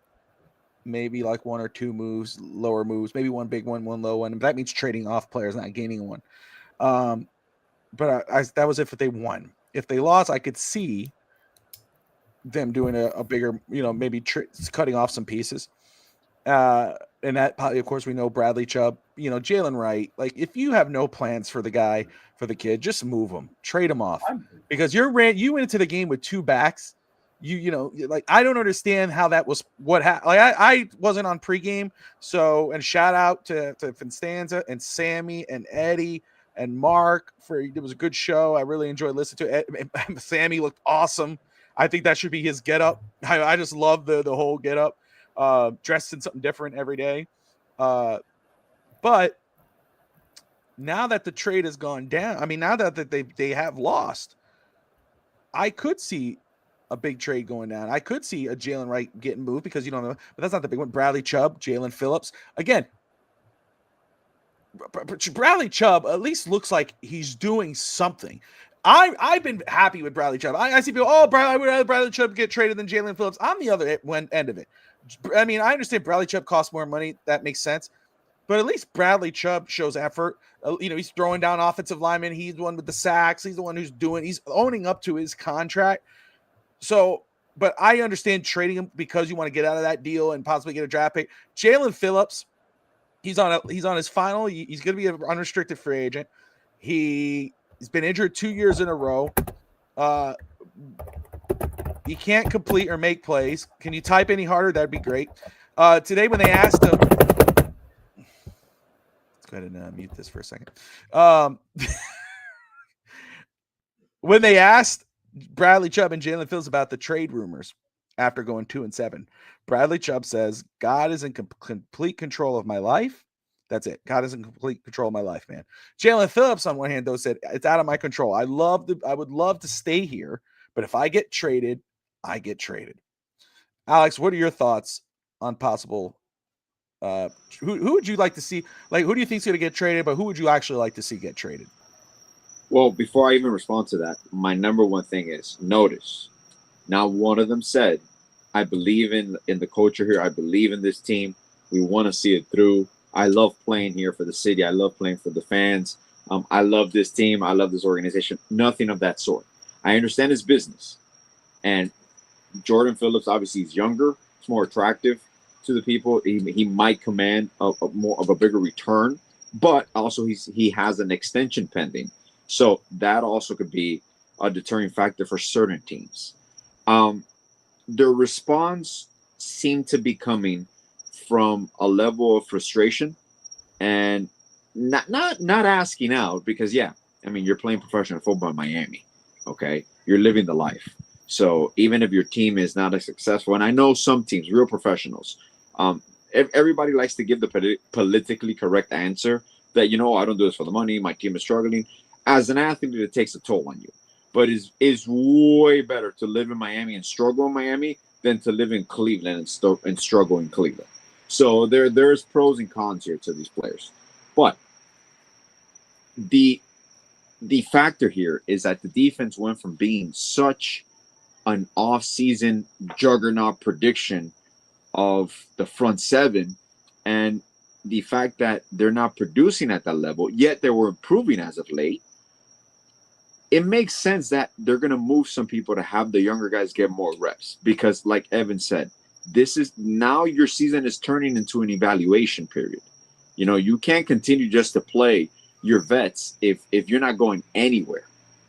maybe like 1 or 2 moves, lower moves, maybe one big one, one low one. But that means trading off players, not gaining one. But that was if they won. If they lost, I could see them doing a bigger, maybe cutting off some pieces. And that probably, of course, we know Bradley Chubb, Jalen Wright. Like, if you have no plans for the guy, for the kid, just move him, trade him off, because you went into the game with 2 backs. I don't understand how that was what happened. Like, I wasn't on pregame, and shout out to Vincenza and Sammy and Eddie and Mark it was a good show. I really enjoyed listening to it. Sammy looked awesome. I think that should be his getup. I just love the whole getup. Dressed in something different every day. But now that the trade has gone down, now that they have lost, I could see a big trade going down. I could see a Jalen Wright getting moved, because you don't know, but that's not the big one. Bradley Chubb, Jalen Phillips. Again, Bradley Chubb at least looks like he's doing something. I've been happy with Bradley Chubb. I see people, I would rather Bradley Chubb get traded than Jalen Phillips. I'm the other end of it. I understand Bradley Chubb costs more money. That makes sense. But at least Bradley Chubb shows effort. He's throwing down offensive linemen. He's the one with the sacks. He's the one he's owning up to his contract. So, but I understand trading him because you want to get out of that deal and possibly get a draft pick. Jalen Phillips, he's on his final. He's going to be an unrestricted free agent. He's been injured 2 years in a row. He can't complete or make plays. Can you type any harder? That'd be great. Today when they asked him, go ahead and mute this for a second. When they asked Bradley Chubb and Jalen Phillips about the trade rumors after going 2-7, Bradley Chubb says, God is in complete control of my life. That's it. God is in complete control of my life, man. Jalen Phillips, on one hand, though, said, it's out of my control. I would love to stay here, but if I get traded, I get traded. Alex, what are your thoughts on possible who would you like to see? Like, who do you think is going to get traded, but who would you actually like to see get traded? Well, before I even respond to that, my number one thing is notice. Now, one of them said, I believe in the culture here. I believe in this team. We want to see it through. I love playing here for the city. I love playing for the fans. I love this team. I love this organization. Nothing of that sort. I understand it's business. And Jordan Phillips, obviously, he's younger. It's more attractive to the people. He might command a more of a bigger return, but also he has an extension pending. So that also could be a deterring factor for certain teams. Their response seemed to be coming from a level of frustration and not asking out because, yeah, I mean, you're playing professional football in Miami, okay? You're living the life. So even if your team is not as successful, and I know some teams, real professionals, everybody likes to give the politically correct answer that, you know, I don't do this for the money. My team is struggling. As an athlete, it takes a toll on you. But it's way better to live in Miami and struggle in Miami than to live in Cleveland and struggle in Cleveland. So there's pros and cons here to these players. But the factor here is that the defense went from being such an off-season juggernaut prediction of the front seven and the fact that they're not producing at that level, yet they were improving as of late. It makes sense that they're going to move some people to have the younger guys get more reps because, like Evan said, this is now your season is turning into an evaluation period. You know, you can't continue just to play your vets if you're not going anywhere.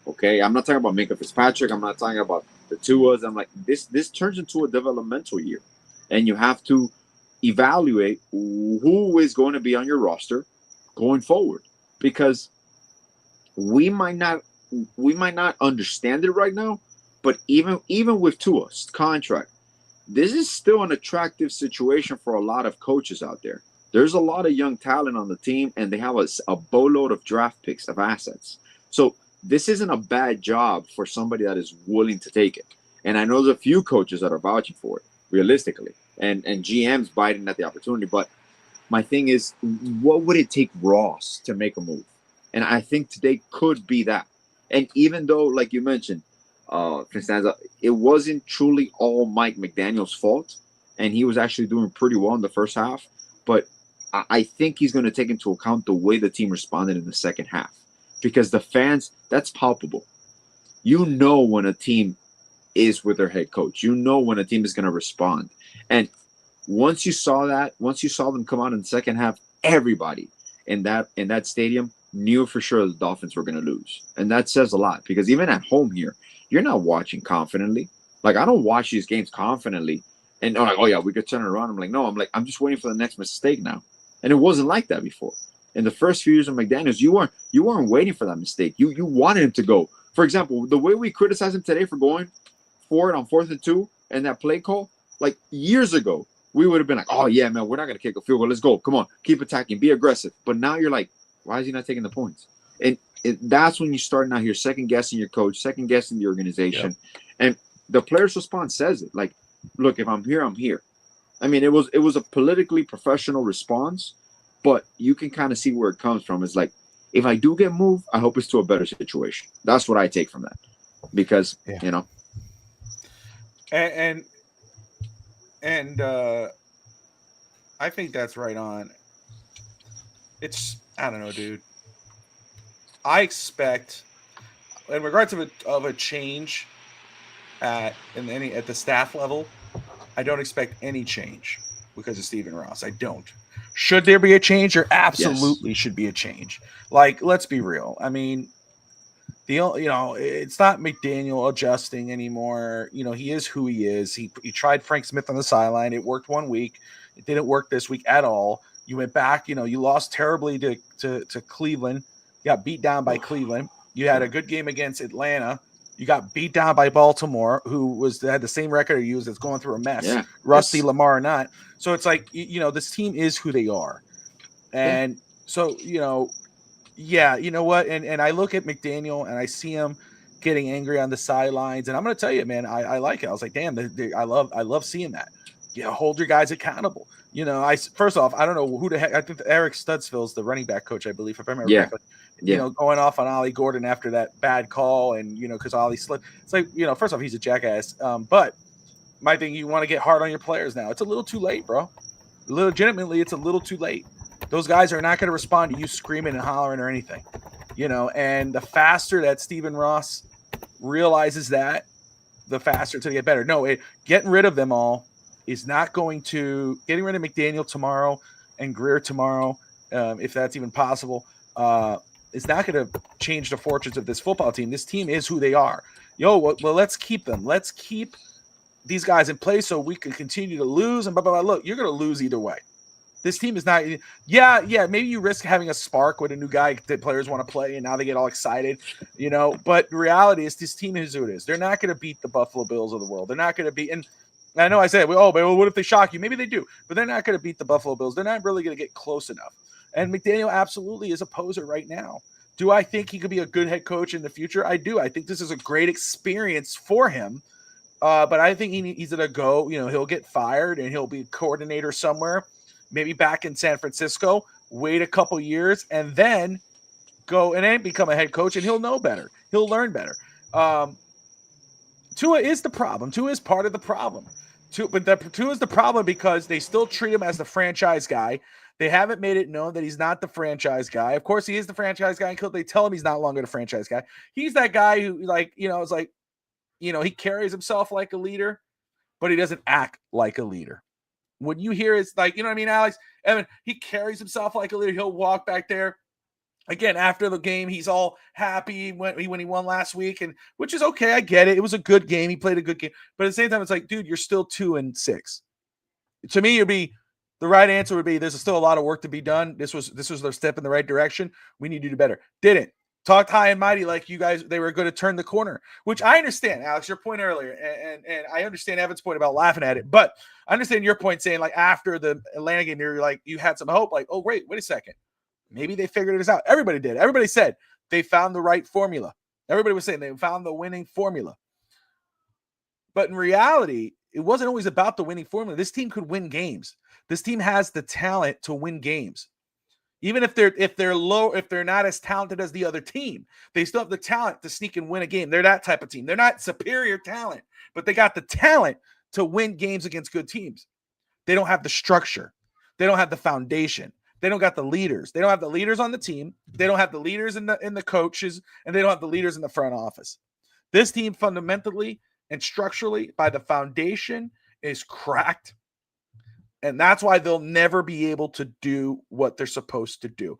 Okay, I'm not talking about Minka Fitzpatrick. I'm not talking about the Tuas. I'm like this turns into a developmental year, and you have to evaluate who is going to be on your roster going forward because we might not understand it right now, but even with Tua's contract, this is still an attractive situation for a lot of coaches out there. There's a lot of young talent on the team, and they have a boatload of draft picks of assets. So this isn't a bad job for somebody that is willing to take it. And I know there's a few coaches that are vouching for it, realistically, and GMs biting at the opportunity. But my thing is, what would it take Ross to make a move? And I think today could be that. And even though, like you mentioned, Constanza, it wasn't truly all Mike McDaniel's fault, and he was actually doing pretty well in the first half. But I think he's going to take into account the way the team responded in the second half, because the fans, that's palpable. You know when a team is with their head coach. You know when a team is going to respond. And once you saw them come out in the second half, everybody in that stadium knew for sure the Dolphins were going to lose. And that says a lot because even at home here, you're not watching confidently. Like, I don't watch these games confidently and like, oh yeah, we could turn it around. I'm like, no, I'm just waiting for the next mistake now. And it wasn't like that before. In the first few years of McDaniels, you weren't waiting for that mistake. You wanted him to go. For example, the way we criticized him today for going for it on 4th and 2 and that play call, like years ago, we would have been like, oh yeah, man, we're not going to kick a field goal. Let's go. Come on, keep attacking, be aggressive. But now you're like, why is he not taking the points? And that's when you start out here second-guessing your coach, second-guessing the organization. Yep. And the player's response says it. Like, look, if I'm here, I'm here. I mean, it was a politically professional response, but you can kind of see where it comes from. It's like, if I do get moved, I hope it's to a better situation. That's what I take from that. Because, you know. And I think that's right on. It's, I don't know, dude. I expect, in regards of a change at the staff level, I don't expect any change because of Stephen Ross. I don't. Should there be a change? There absolutely should be a change. Like, let's be real. I mean, it's not McDaniel adjusting anymore. You know, he is who he is. He tried Frank Smith on the sideline. It worked one week. It didn't work this week at all. You went back, you lost terribly to Cleveland. You got beat down by Cleveland. You had a good game against Atlanta. You got beat down by Baltimore, who had the same record as you, that's going through a mess. Yeah. Rusty, Lamar or not. So it's like, this team is who they are. And so, yeah, you know what? And I look at McDaniel and I see him getting angry on the sidelines. And I'm going to tell you, man, I like it. I was like, damn, I love seeing that. Hold your guys accountable. First off, I don't know who the heck. I think Eric Studsville's the running back coach, I believe, if I remember correctly. Going off on Ollie Gordon after that bad call, and because Ollie slipped. It's like, first off, he's a jackass. But my thing, you want to get hard on your players now. It's a little too late, bro. Legitimately, it's a little too late. Those guys are not going to respond to you screaming and hollering or anything, and the faster that Stephen Ross realizes that, the faster it's going to get better. No, getting rid of them all is not going to. Getting rid of McDaniel tomorrow and Greer tomorrow, if that's even possible, is not going to change the fortunes of this football team. This team is who they are. Well, let's keep them. Let's keep these guys in place so we can continue to lose. And blah, blah, blah. Look, you're going to lose either way. This team is not. Yeah. Maybe you risk having a spark with a new guy that players want to play, and now they get all excited, But the reality is, this team is who it is. They're not going to beat the Buffalo Bills of the world. They're not going to be. And I know I said, but what if they shock you? Maybe they do, but they're not going to beat the Buffalo Bills. They're not really going to get close enough. And McDaniel absolutely is a poser right now. Do I think he could be a good head coach in the future? I do. I think this is a great experience for him. But I think he's going to go. He'll get fired and he'll be a coordinator somewhere, maybe back in San Francisco, wait a couple years, and then go and then become a head coach, and he'll know better. He'll learn better. Tua is the problem. Tua is part of the problem. Tua is the problem because they still treat him as the franchise guy. They haven't made it known that he's not the franchise guy. Of course, he is the franchise guy until they tell him he's not longer the franchise guy. He's that guy who, is like, he carries himself like a leader, but he doesn't act like a leader. When you hear it's like, Alex? Evan, he carries himself like a leader. He'll walk back there. Again, after the game, he's all happy when he won last week, and which is okay. I get it. It was a good game. He played a good game. But at the same time, it's like, dude, you're still 2-6. To me, the right answer would be, there's still a lot of work to be done. This was their step in the right direction. We need to do better. Didn't. Talked high and mighty like you guys, they were going to turn the corner, which I understand, Alex, your point earlier. And I understand Evan's point about laughing at it, but I understand your point saying, like, after the Atlanta game, you're like, you had some hope, like, oh, wait a second. Maybe they figured this out. Everybody did. Everybody said they found the right formula. Everybody was saying they found the winning formula. But in reality, it wasn't always about the winning formula. This team could win games. This team has the talent to win games. Even if they're low, if they're not as talented as the other team, they still have the talent to sneak and win a game. They're that type of team. They're not superior talent, but they got the talent to win games against good teams. They don't have the structure. They don't have the foundation. They don't got the leaders. They don't have the leaders on the team. They don't have the leaders in the coaches, and they don't have the leaders in the front office. This team fundamentally and structurally, by the foundation, is cracked. And that's why they'll never be able to do what they're supposed to do.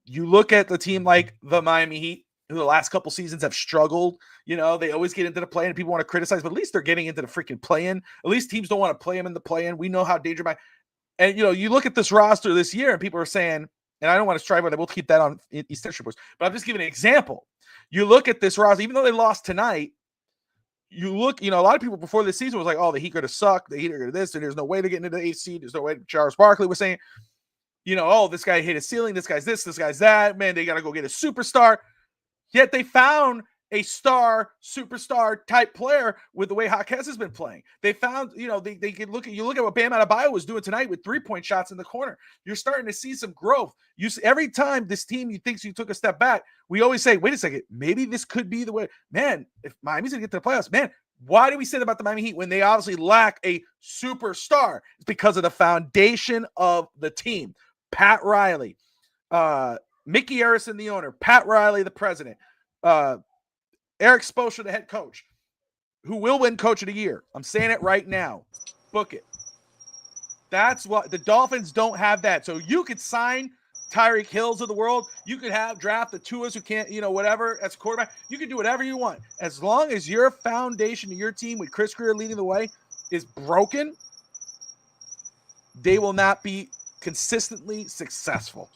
You look at the team like the Miami Heat, who the last couple seasons have struggled. They always get into the play-in, and people want to criticize, but at least they're getting into the freaking play-in. At least teams don't want to play them in the play-in. We know how dangerous. And, you look at this roster this year, and people are saying, and I don't want to strive with it, we'll keep that on East Texas Reports, but I'm just giving an example. You look at this roster, even though they lost tonight, you look, a lot of people before this season was like, oh, the Heat are going to suck. The Heat are going to this, and there's no way to get into the AC. There's no way. Charles Barkley was saying, oh, this guy hit a ceiling. This guy's this guy's that. Man, they got to go get a superstar. Yet they found a superstar type player with the way Jaquez has been playing. They found, they could look at what Bam Adebayo was doing tonight with 3-point shots in the corner. You're starting to see some growth. You see, every time this team thinks you took a step back, we always say, wait a second, maybe this could be the way. Man, if Miami's going to get to the playoffs, man, why do we say that about the Miami Heat when they obviously lack a superstar? It's because of the foundation of the team. Pat Riley, Mickey Harrison, the owner, Pat Riley, the president, Eric Spoelstra, the head coach, who will win Coach of the Year. I'm saying it right now. Book it. That's what the Dolphins don't have that. So you could sign Tyreek Hills of the world. You could draft the Tuas who can't, whatever, as quarterback. You can do whatever you want. As long as your foundation of your team with Chris Greer leading the way is broken, they will not be consistently successful.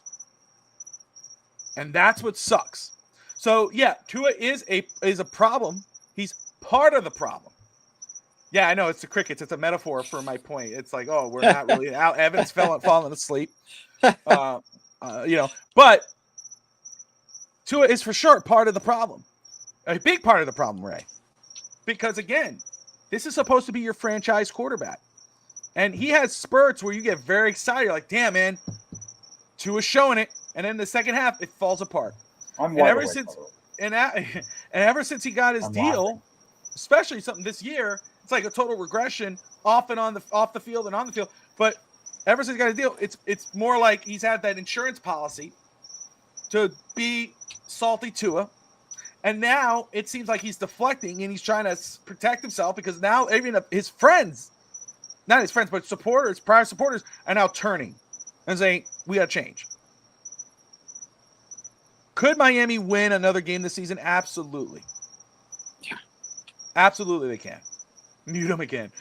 And that's what sucks. So yeah, Tua is a problem. He's part of the problem. Yeah, I know it's the crickets. It's a metaphor for my point. It's like, oh, we're not really out. Evan's falling asleep. But Tua is for sure part of the problem. A big part of the problem, Ray. Because again, this is supposed to be your franchise quarterback. And he has spurts where you get very excited. You're like, damn, man, Tua's showing it. And then the second half, it falls apart. I'm And wide ever awake, since by the way. and ever since he got his I'm deal, laughing. especially something this year, it's like a total regression off the field and on the field. But ever since he got his deal, it's more like he's had that insurance policy to be salty Tua. And now it seems like he's deflecting and he's trying to protect himself because now even his friends, not his friends, but supporters, prior supporters, are now turning and saying, we got to change. Could Miami win another game this season? Absolutely. Yeah. Absolutely they can. Mute him again.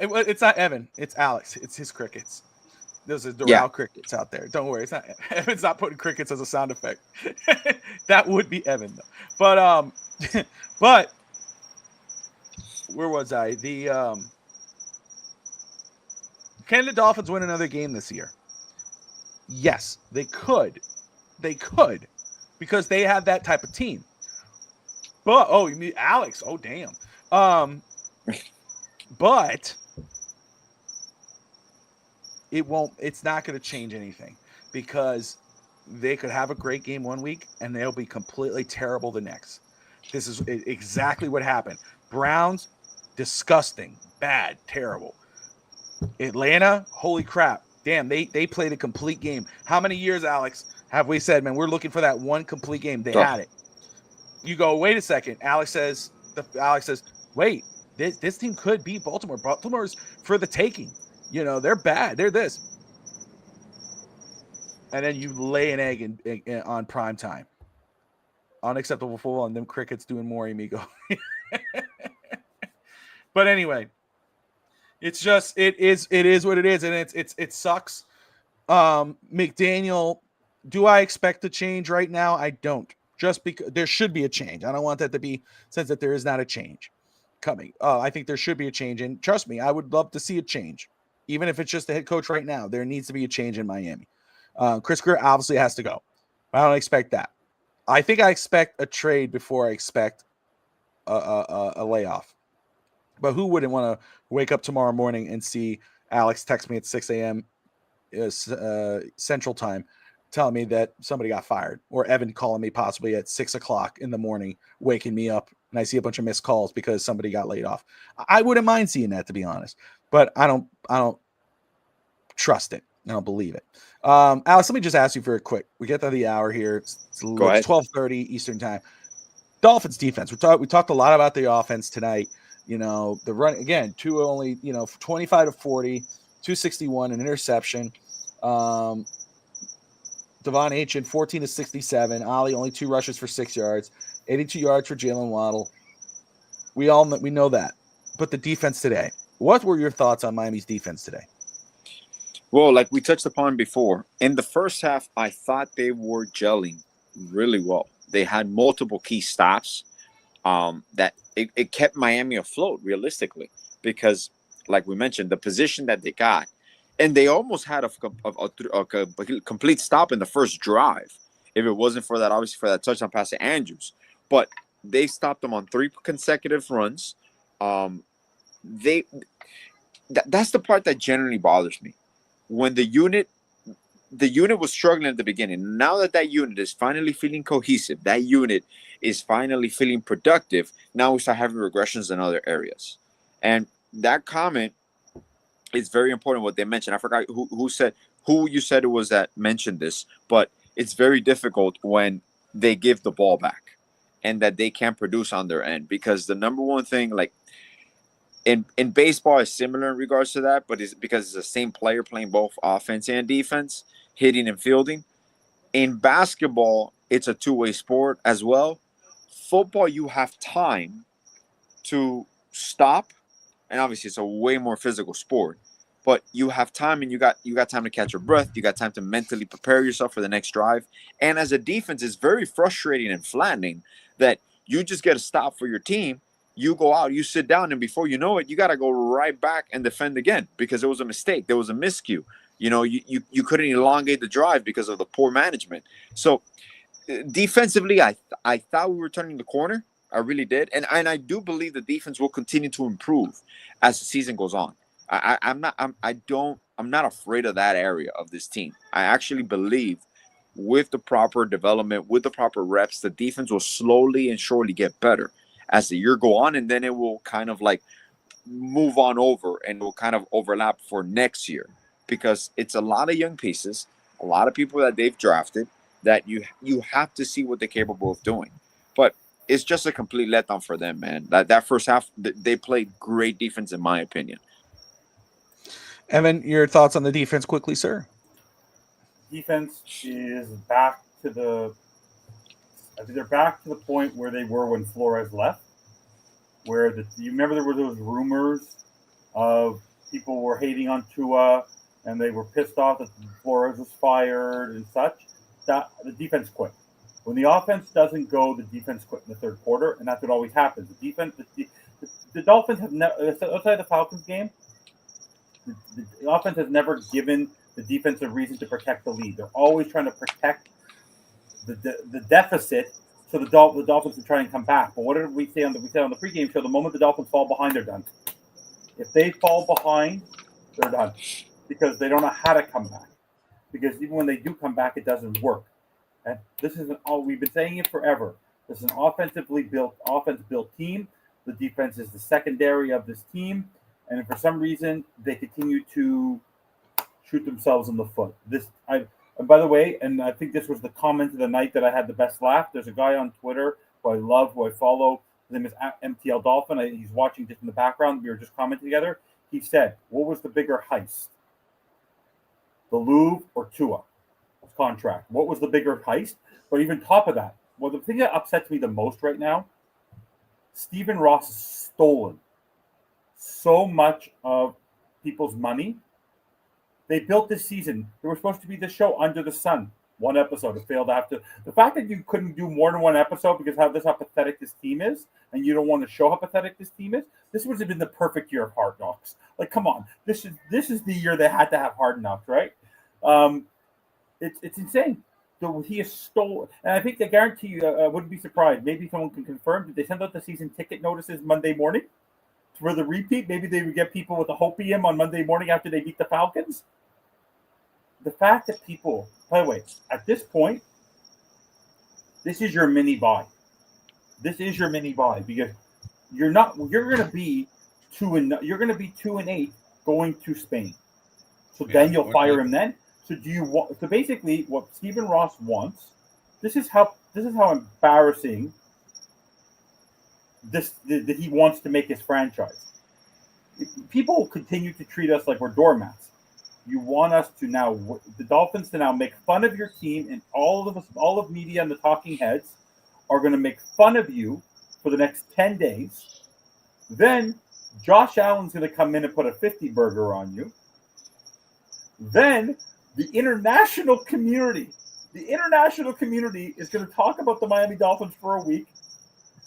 It's not Evan. It's Alex. It's his crickets. There's a Doral crickets out there. Don't worry. It's not Evan's not putting crickets as a sound effect. That would be Evan though. But where was I? Can the Dolphins win another game this year? Yes, they could. They could, because they have that type of team. But you mean Alex? Oh damn. But it won't. It's not going to change anything because they could have a great game one week and they'll be completely terrible the next. This is exactly what happened. Browns, disgusting, bad, terrible. Atlanta, holy crap. Damn, they played a complete game. How many years, Alex, have we said, man, we're looking for that one complete game? They had it. You go, wait a second. Alex says, wait, this team could beat Baltimore. Baltimore's for the taking. They're bad. They're this. And then you lay an egg on prime time. Unacceptable football, and them crickets doing more, amigo. But anyway, it's just it is what it is, and it sucks. McDaniel, do I expect a change right now? I don't. Just because there should be a change. I don't want that to be says that there is not a change coming. I think there should be a change, and trust me, I would love to see a change, even if it's just the head coach right now. There needs to be a change in Miami. Chris Greer obviously has to go. I don't expect that. I think I expect a trade before I expect a layoff. But who wouldn't want to wake up tomorrow morning and see Alex text me at 6 a.m. Central Time telling me that somebody got fired, or Evan calling me possibly at 6 o'clock in the morning, waking me up, and I see a bunch of missed calls because somebody got laid off. I wouldn't mind seeing that, to be honest, but I don't trust it. I don't believe it. Alex, let me just ask you for a quick. We get to the hour here. It's 12:30 Eastern time. Dolphins defense. We talked a lot about the offense tonight. The run again. Tua only 25 to 40, 261, an interception. Devon Achane 14 to 67. Ollie only 2 rushes for 6 yards, 82 yards for Jalen Waddle. We know that. But the defense today. What were your thoughts on Miami's defense today? Well, like we touched upon before, in the first half, I thought they were gelling really well. They had multiple key stops that it kept Miami afloat realistically because, like we mentioned, the position that they got, and they almost had a complete stop in the first drive if it wasn't for that, obviously, for that touchdown pass to Andrews. But they stopped them on 3 consecutive runs. That's the part that generally bothers me. When the unit was struggling at the beginning. Now that unit is finally feeling cohesive, that unit is finally feeling productive, now we start having regressions in other areas. And that comment is very important, what they mentioned. I forgot who you said it was that mentioned this, but it's very difficult when they give the ball back and that they can't produce on their end, because the number one thing, like, in baseball is similar in regards to that, but it's because it's the same player playing both offense and defense, hitting and fielding. In basketball, it's a two-way sport as well. Football, you have time to stop, and obviously it's a way more physical sport, but you have time and you got time to catch your breath. You got time to mentally prepare yourself for the next drive. And as a defense, it's very frustrating and flattening that you just get a stop for your team. You go out, you sit down, and before you know it, you got to go right back and defend again because it was a mistake. There was a miscue. You couldn't elongate the drive because of the poor management. So defensively, I thought we were turning the corner. I really did, and I do believe the defense will continue to improve as the season goes on. I'm not afraid of that area of this team. I actually believe with the proper development, with the proper reps, the defense will slowly and surely get better as the year go on, and then it will kind of like move on over and will kind of overlap for next year because it's a lot of young pieces, a lot of people that they've drafted that you have to see what they're capable of doing. But it's just a complete letdown for them, man. That first half, they played great defense, in my opinion. Evan, your thoughts on the defense quickly, sir? Defense is back to the. I think they're back to the point where they were when Flores left. Where you remember there were those rumors of people were hating on Tua and they were pissed off that Flores was fired and such. That the defense quit. When the offense doesn't go, the defense quit in the third quarter, and that's what always happens. The defense, the Dolphins have never outside the Falcons game. The offense has never given the defense a reason to protect the lead. They're always trying to protect the deficit so the Dolphins can try and come back. But what did we say on the pregame show? The moment the Dolphins fall behind, they're done. If they fall behind, they're done because they don't know how to come back. Because even when they do come back, it doesn't work. And this isn't all we've been saying it forever. This is an offense built team. The defense is the secondary of this team, and for some reason they continue to shoot themselves in the foot. And by the way, and I think this was the comment of the night that I had the best laugh. There's a guy on Twitter who I love, who I follow. His name is MTL Dolphin. He's watching just in the background. We were just commenting together. He said, "What was the bigger heist, the Louvre or Tua's contract? What was the bigger heist?" But even top of that, well, the thing that upsets me the most right now, Stephen Ross has stolen so much of people's money. They built this season. They were supposed to be the show Under the Sun. One episode. It failed after. The fact that you couldn't do more than one episode because how pathetic this team is, and you don't want to show how pathetic this team is, this would have been the perfect year of Hard Knocks. Like, come on. This is the year they had to have Hard Knocks, right? It's insane. So he has stolen, and I think I guarantee you, I wouldn't be surprised. Maybe someone can confirm. Did they send out the season ticket notices Monday morning for the repeat? Maybe they would get people with a hopium on Monday morning after they beat the Falcons. The fact that people, by the way, at this point, this is your mini buy. This is your mini buy because you're going to be 2-8 going to Spain. So then you'll fire him then. So do you want? So basically, what Stephen Ross wants. This is how embarrassing that he wants to make his franchise. People continue to treat us like we're doormats. You want us to now, the Dolphins to now make fun of your team, and all of media and the talking heads are going to make fun of you for the next 10 days. Then Josh Allen's going to come in and put a 50 burger on you. Then the international community is going to talk about the Miami Dolphins for a week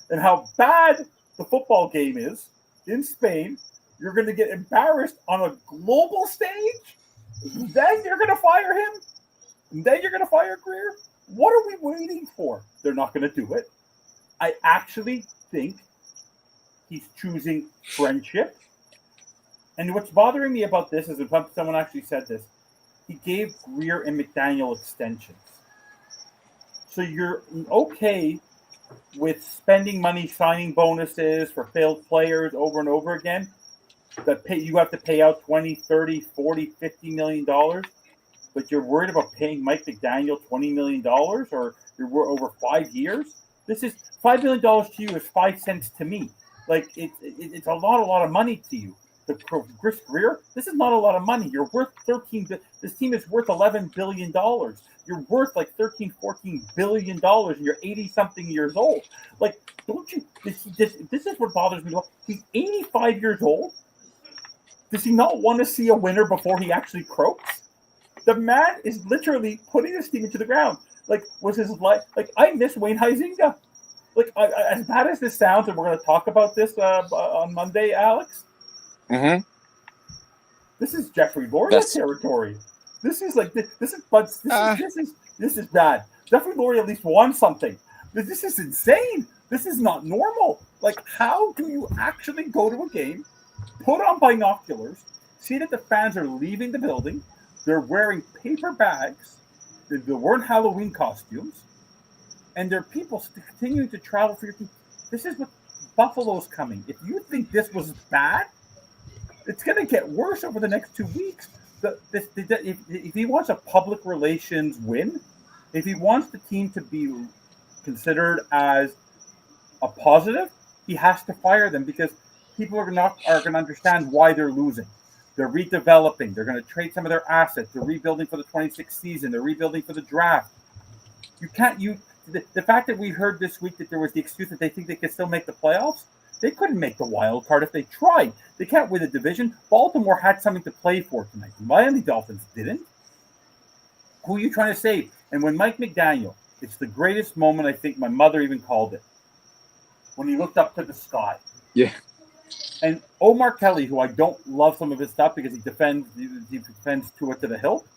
and how bad the football game is in Spain. You're going to get embarrassed on a global stage. Then you're going to fire him. And then you're going to fire Greer. What are we waiting for? They're not going to do it. I actually think he's choosing friendship. And what's bothering me about this is, if someone actually said this, he gave Greer and McDaniel extensions. So you're okay with spending money, signing bonuses for failed players over and over again, you have to pay out 20, 30, 40, $50 million, but you're worried about paying Mike McDaniel $20 million, or you're over 5 years? This is $5 million to you is 5 cents to me. Like, it's a lot of money to you. Chris Greer, this is not a lot of money. You're worth this team is worth $11 billion. You're worth like $13, $14 billion, and you're 80-something years old. Like, don't you, this is what bothers me. He's 85 years old. Does he not want to see a winner before he actually croaks? The man is literally putting his team into the ground. Like, was his life? Like, I miss Wayne Huizinga. Like, as bad as this sounds, and we're going to talk about this on Monday, Alex. Mm-hmm. This is Jeffrey Loria That's- territory. This is bad. Jeffrey Loria at least won something. This is insane. This is not normal. Like, how do you actually go to a game, put on binoculars, see that the fans are leaving the building, they're wearing paper bags, there weren't Halloween costumes, and there are people continuing to travel for your team. This is what Buffalo's coming. If you think this was bad, it's going to get worse over the next 2 weeks. If he wants a public relations win, if he wants the team to be considered as a positive, he has to fire them because people are going to understand why they're losing. They're redeveloping. They're going to trade some of their assets. They're rebuilding for the 26th season. They're rebuilding for the draft. The fact that we heard this week that there was the excuse that they think they can still make the playoffs, they couldn't make the wild card if they tried. They can't win the division. Baltimore had something to play for tonight. The Miami Dolphins didn't. Who are you trying to save? And when Mike McDaniel, it's the greatest moment, I think my mother even called it, when he looked up to the sky. Yeah. And Omar Kelly, who I don't love some of his stuff because he defends Tua to the hilt,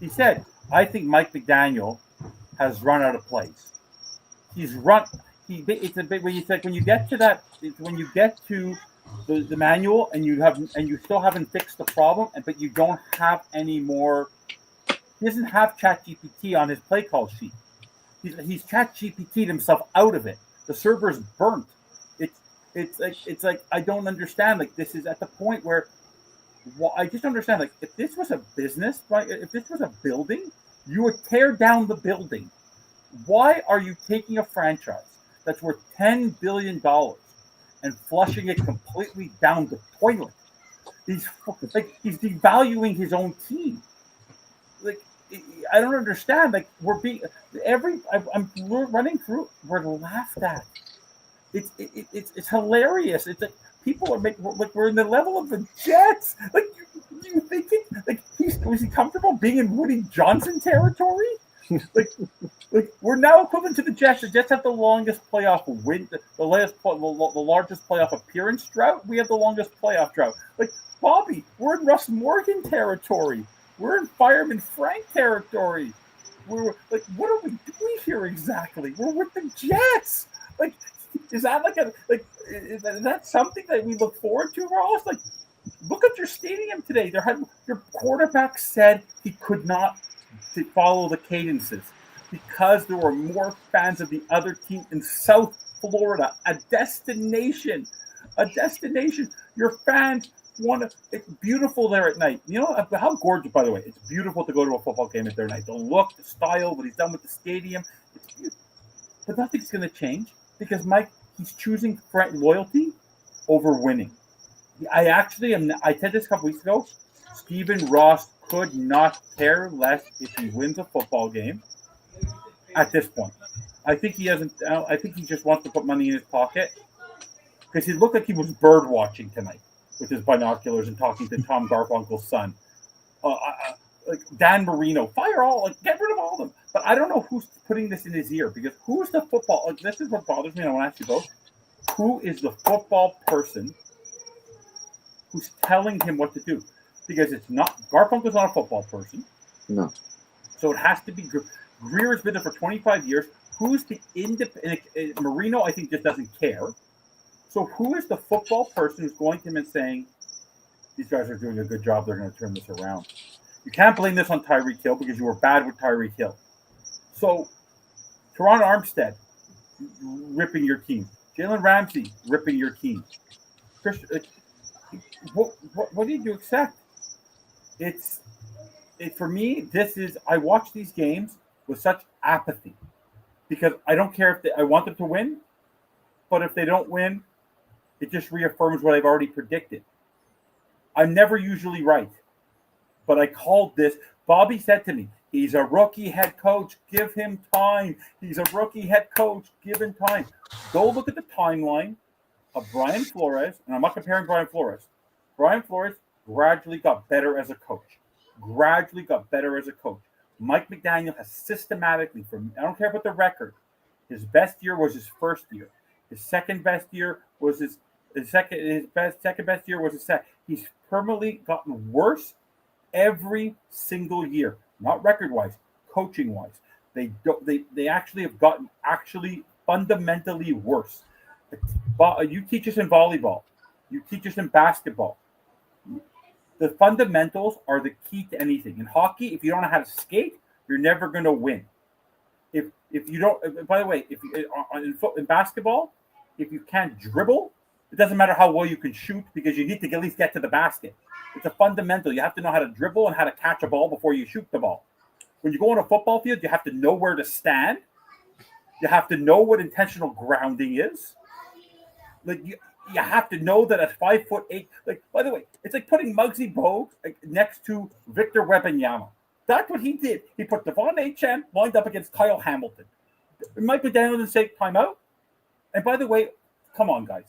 he said, I think Mike McDaniel has run out of plays. He's run. It's a bit when you get to that. When you get to the manual and you still haven't fixed the problem, but you don't have any more. He doesn't have ChatGPT on his play call sheet. He's ChatGPT'd himself out of it. The server's burnt. It's like I don't understand. Like, this is at the point where I just understand. Like, if this was a business, right? If this was a building, you would tear down the building. Why are you taking a franchise that's worth $10 billion and flushing it completely down the toilet? He's devaluing his own team. Like, I don't understand. Like, we're running through. We're laughed at. It's hilarious. It's like people are making like we're in the level of the Jets. Like, you thinking like was he comfortable being in Woody Johnson territory? like we're now equivalent to the Jets. The Jets have the longest playoff win, the largest playoff appearance drought. We have the longest playoff drought. Like, Bobby, we're in Russ Morgan territory. We're in Fireman Frank territory. We're like, what are we doing here exactly? We're with the Jets. Like, is that is that something that we look forward to, Ross? Like, look at your stadium today. Your quarterback said he could not follow the cadences because there were more fans of the other team in South Florida, a destination. Your fans want to. It's beautiful there at night. You know how gorgeous, by the way. It's beautiful to go to a football game at their night. The look, the style, what he's done with the stadium. It's beautiful. But nothing's going to change because Mike, he's choosing loyalty over winning. I said this a couple weeks ago. Stephen Ross could not care less if he wins a football game at this point. I think he doesn't. I think he just wants to put money in his pocket because he looked like he was bird watching tonight with his binoculars and talking to Tom Garfunkel's son. Like Dan Marino, get rid of all of them. But I don't know who's putting this in his ear because who's the football? Like, this is what bothers me. And I want to ask you both: who is the football person who's telling him what to do? Because it's not Garfunkel's not a football person. No. So it has to be Greer's been there for 25 years. Who's the independent? Marino, I think, just doesn't care. So who is the football person who's going to him and saying, these guys are doing a good job, they're going to turn this around? You can't blame this on Tyreek Hill because you were bad with Tyreek Hill. So Teron Armstead ripping your team. Jalen Ramsey ripping your team. What did you accept? For me, I watch these games with such apathy because I don't care I want them to win, but if they don't win, it just reaffirms what I've already predicted. I'm never usually right, but I called this. Bobby said to me, he's a rookie head coach. Give him time. He's a rookie head coach. Give him time. Go look at the timeline of Brian Flores, and I'm not comparing Brian Flores. Brian Flores gradually got better as a coach. Gradually got better as a coach. Mike McDaniel has systematically, from I don't care about the record, his best year was his first year. His second best year was his second best year was his second. He's permanently gotten worse every single year, not record wise, coaching wise. They actually have gotten actually fundamentally worse. You teach us in volleyball, you teach us in basketball. The fundamentals are the key to anything. In hockey, if you don't know how to skate, you're never going to win. If you don't, by the way, if you, in basketball, if you can't dribble, it doesn't matter how well you can shoot because you need to at least get to the basket. It's a fundamental. You have to know how to dribble and how to catch a ball before you shoot the ball. When you go on a football field, you have to know where to stand. You have to know what intentional grounding is. Like you have to know that at 5'8", like by the way, it's like putting Muggsy Bogues next to Victor Wembanyama. That's what he did. He put Devon Achane lined up against Kyle Hamilton. Mike McDaniel didn't say timeout. And by the way, come on, guys.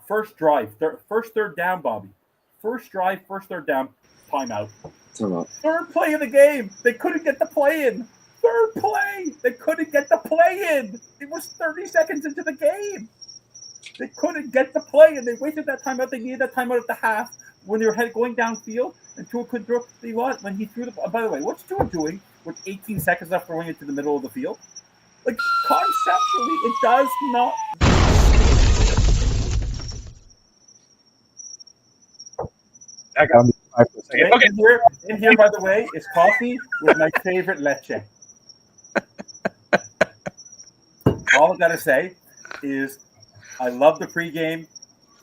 First drive, first third down, Bobby. First drive, first third down, timeout. Third play of the game. They couldn't get the play in. Third play. They couldn't get the play in. It was 30 seconds into the game. They couldn't get the play, and they wasted that timeout. They needed that timeout at the half when they were going downfield, and Tua couldn't throw. See what? When he threw the ball, by the way, what's Tua doing with 18 seconds left throwing it to the middle of the field? Like, conceptually, it does not. I got me for a second. Okay. In here, by the way, is coffee with my favorite leche. All I gotta say is, I love the pregame.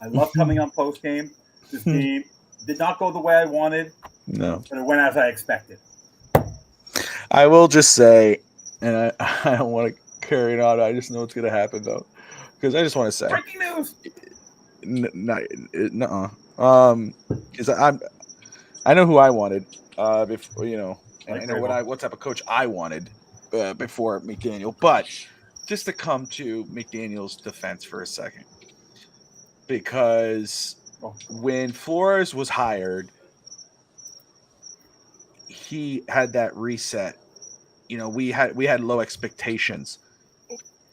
I love coming on postgame. This game did not go the way I wanted. No, but it went as I expected. I will just say, and I don't want to carry it on. I just know it's going to happen though, because I just want to say breaking news. No, because I know who I wanted. Before I know what type of coach I wanted before McDaniel. But just to come to McDaniel's defense for a second, because when Flores was hired, he had that reset. We had low expectations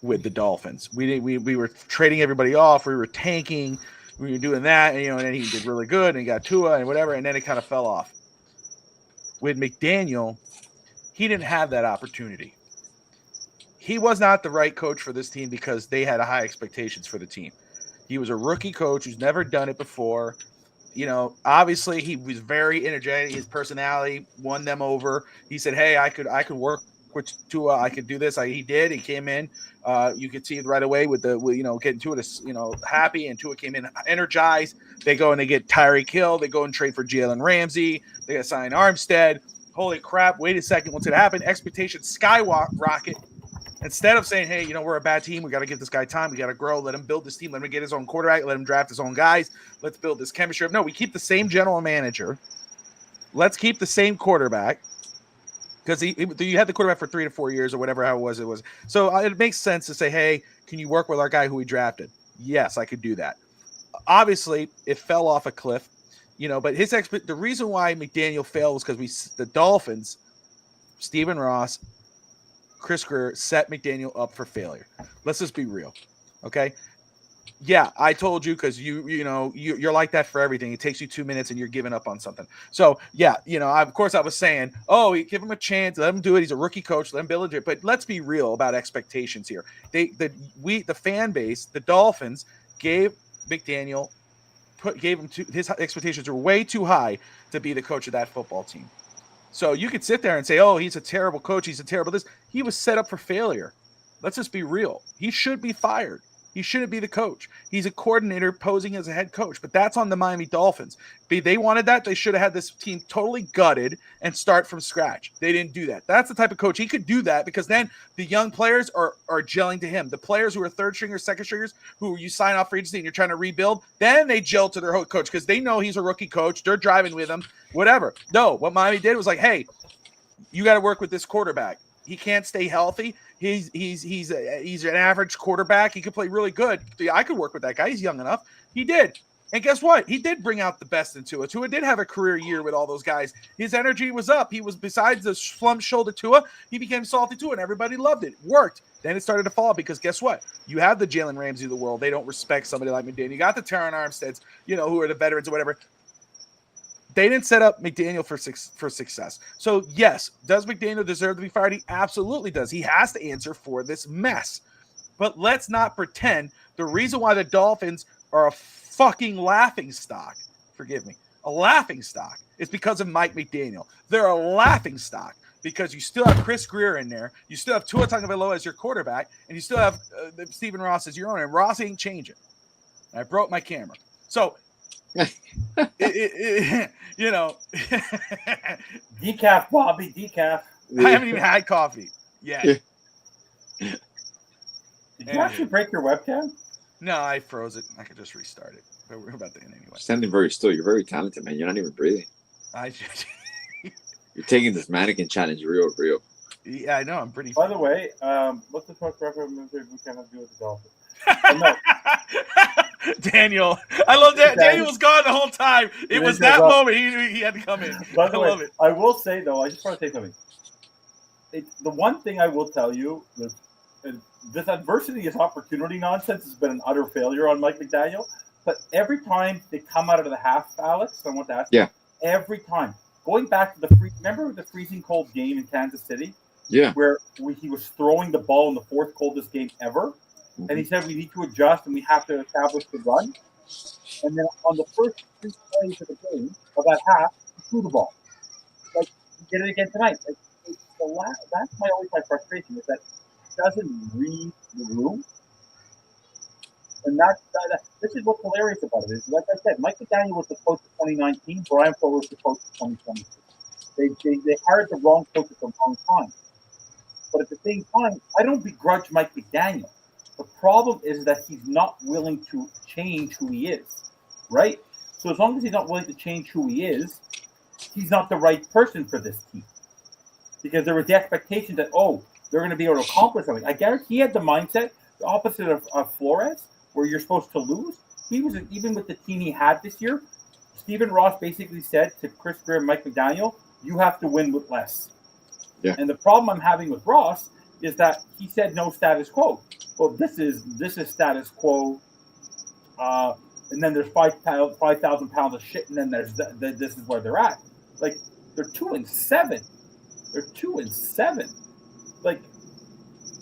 with the Dolphins. We were trading everybody off. We were tanking. We were doing that, and then he did really good, and he got Tua and whatever, and then it kind of fell off. With McDaniel, he didn't have that opportunity. He was not the right coach for this team because they had high expectations for the team. He was a rookie coach who's never done it before. Obviously he was very energetic. His personality won them over. He said, "Hey, I could work with Tua. I could do this." He did. He came in. You could see it right away with getting Tua to happy, and Tua came in energized. They go and they get Tyreek Hill. They go and trade for Jalen Ramsey. They got signed Armstead. Holy crap! Wait a second. What's going to happen? Expectations skyrocket. Instead of saying, "Hey, we're a bad team. We got to give this guy time. We got to grow. Let him build this team. Let him get his own quarterback. Let him draft his own guys. Let's build this chemistry." No, we keep the same general manager. Let's keep the same quarterback because you had the quarterback for 3 to 4 years or whatever it was. So it makes sense to say, "Hey, can you work with our guy who we drafted?" Yes, I could do that. Obviously, it fell off a cliff, But the reason why McDaniel failed was because the Dolphins, Stephen Ross, Chris Greer set McDaniel up for failure. Let's just be real, okay? Yeah, I told you because you're like that for everything. It takes you 2 minutes and you're giving up on something. So yeah, of course I was saying, give him a chance, let him do it. He's a rookie coach, let him build it. But let's be real about expectations here. The fan base, the Dolphins gave McDaniel, his expectations were way too high to be the coach of that football team. So you could sit there and say, "Oh, he's a terrible coach. He's a terrible this." He was set up for failure. Let's just be real. He should be fired. He shouldn't be the coach. He's a coordinator posing as a head coach, but that's on the Miami Dolphins. They wanted that. They should have had this team totally gutted and start from scratch. They didn't do that. That's the type of coach. He could do that because then the young players are gelling to him. The players who are third stringers, second stringers, who you sign off for agency and you're trying to rebuild, then they gel to their coach because they know he's a rookie coach. They're driving with him, whatever. No, what Miami did was like, "Hey, you got to work with this quarterback. He can't stay healthy. He's an average quarterback. He could play really good. I could work with that guy. He's young enough." He did. And guess what? He did bring out the best in Tua. Tua did have a career year with all those guys. His energy was up. He was, besides the slump shoulder Tua, he became salty Tua, and everybody loved it. It worked. Then it started to fall because guess what? You have the Jalen Ramsey of the world. They don't respect somebody like McDaniel. You got the Terran Armsteads, who are the veterans or whatever. They didn't set up McDaniel for success. So, yes, does McDaniel deserve to be fired? He absolutely does. He has to answer for this mess. But let's not pretend the reason why the Dolphins are a fucking laughing stock, forgive me, a laughing stock is because of Mike McDaniel. They're a laughing stock because you still have Chris Greer in there. You still have Tua Tagovailoa as your quarterback, and you still have Stephen Ross as your owner, and Ross ain't changing. I broke my camera. So, decaf, Bobby, decaf. I haven't even had coffee yet. Did you actually break your webcam? No, I froze it. I could just restart it. But we're about to end anyway. Standing very still. You're very talented, man. You're not even breathing. You're taking this mannequin challenge real. Yeah, I know. I'm pretty. By the way, what's the fuck reference we kind of do with the Dolphins? Daniel. I love that. Daniel was gone the whole time. It was that moment he had to come in. By the way, I will say, though, I just want to say something. The one thing I will tell you, this adversity is opportunity nonsense has been an utter failure on Mike McDaniel. But every time they come out of the half, Alex, I want to ask you, every time. Going back to remember the freezing cold game in Kansas City? Yeah. Where he was throwing the ball in the fourth coldest game ever? Mm-hmm. And he said, we need to adjust and we have to establish the run. And then on the first 3 plays of the game, of that half, he threw the ball. Like, he did it again tonight. That's my frustration, is that he doesn't read the room. And this is what's hilarious about it. Is, like I said, Mike McDaniel was the coach of 2019. Brian Flores was the coach of 2022. They hired the wrong coach at the wrong time. But at the same time, I don't begrudge Mike McDaniel. The problem is that he's not willing to change who he is, right? So as long as he's not willing to change who he is, he's not the right person for this team. Because there was the expectation that, they're going to be able to accomplish something. I guarantee he had the mindset, the opposite of Flores, where you're supposed to lose. He was, even with the team he had this year, Stephen Ross basically said to Chris Greer and Mike McDaniel, you have to win with less. Yeah. And the problem I'm having with Ross is that he said no status quo. Well, this is status quo, and then there's 5,000 pounds of shit, and then there's this is where they're at. Like, they're 2-7. They're 2-7. Like,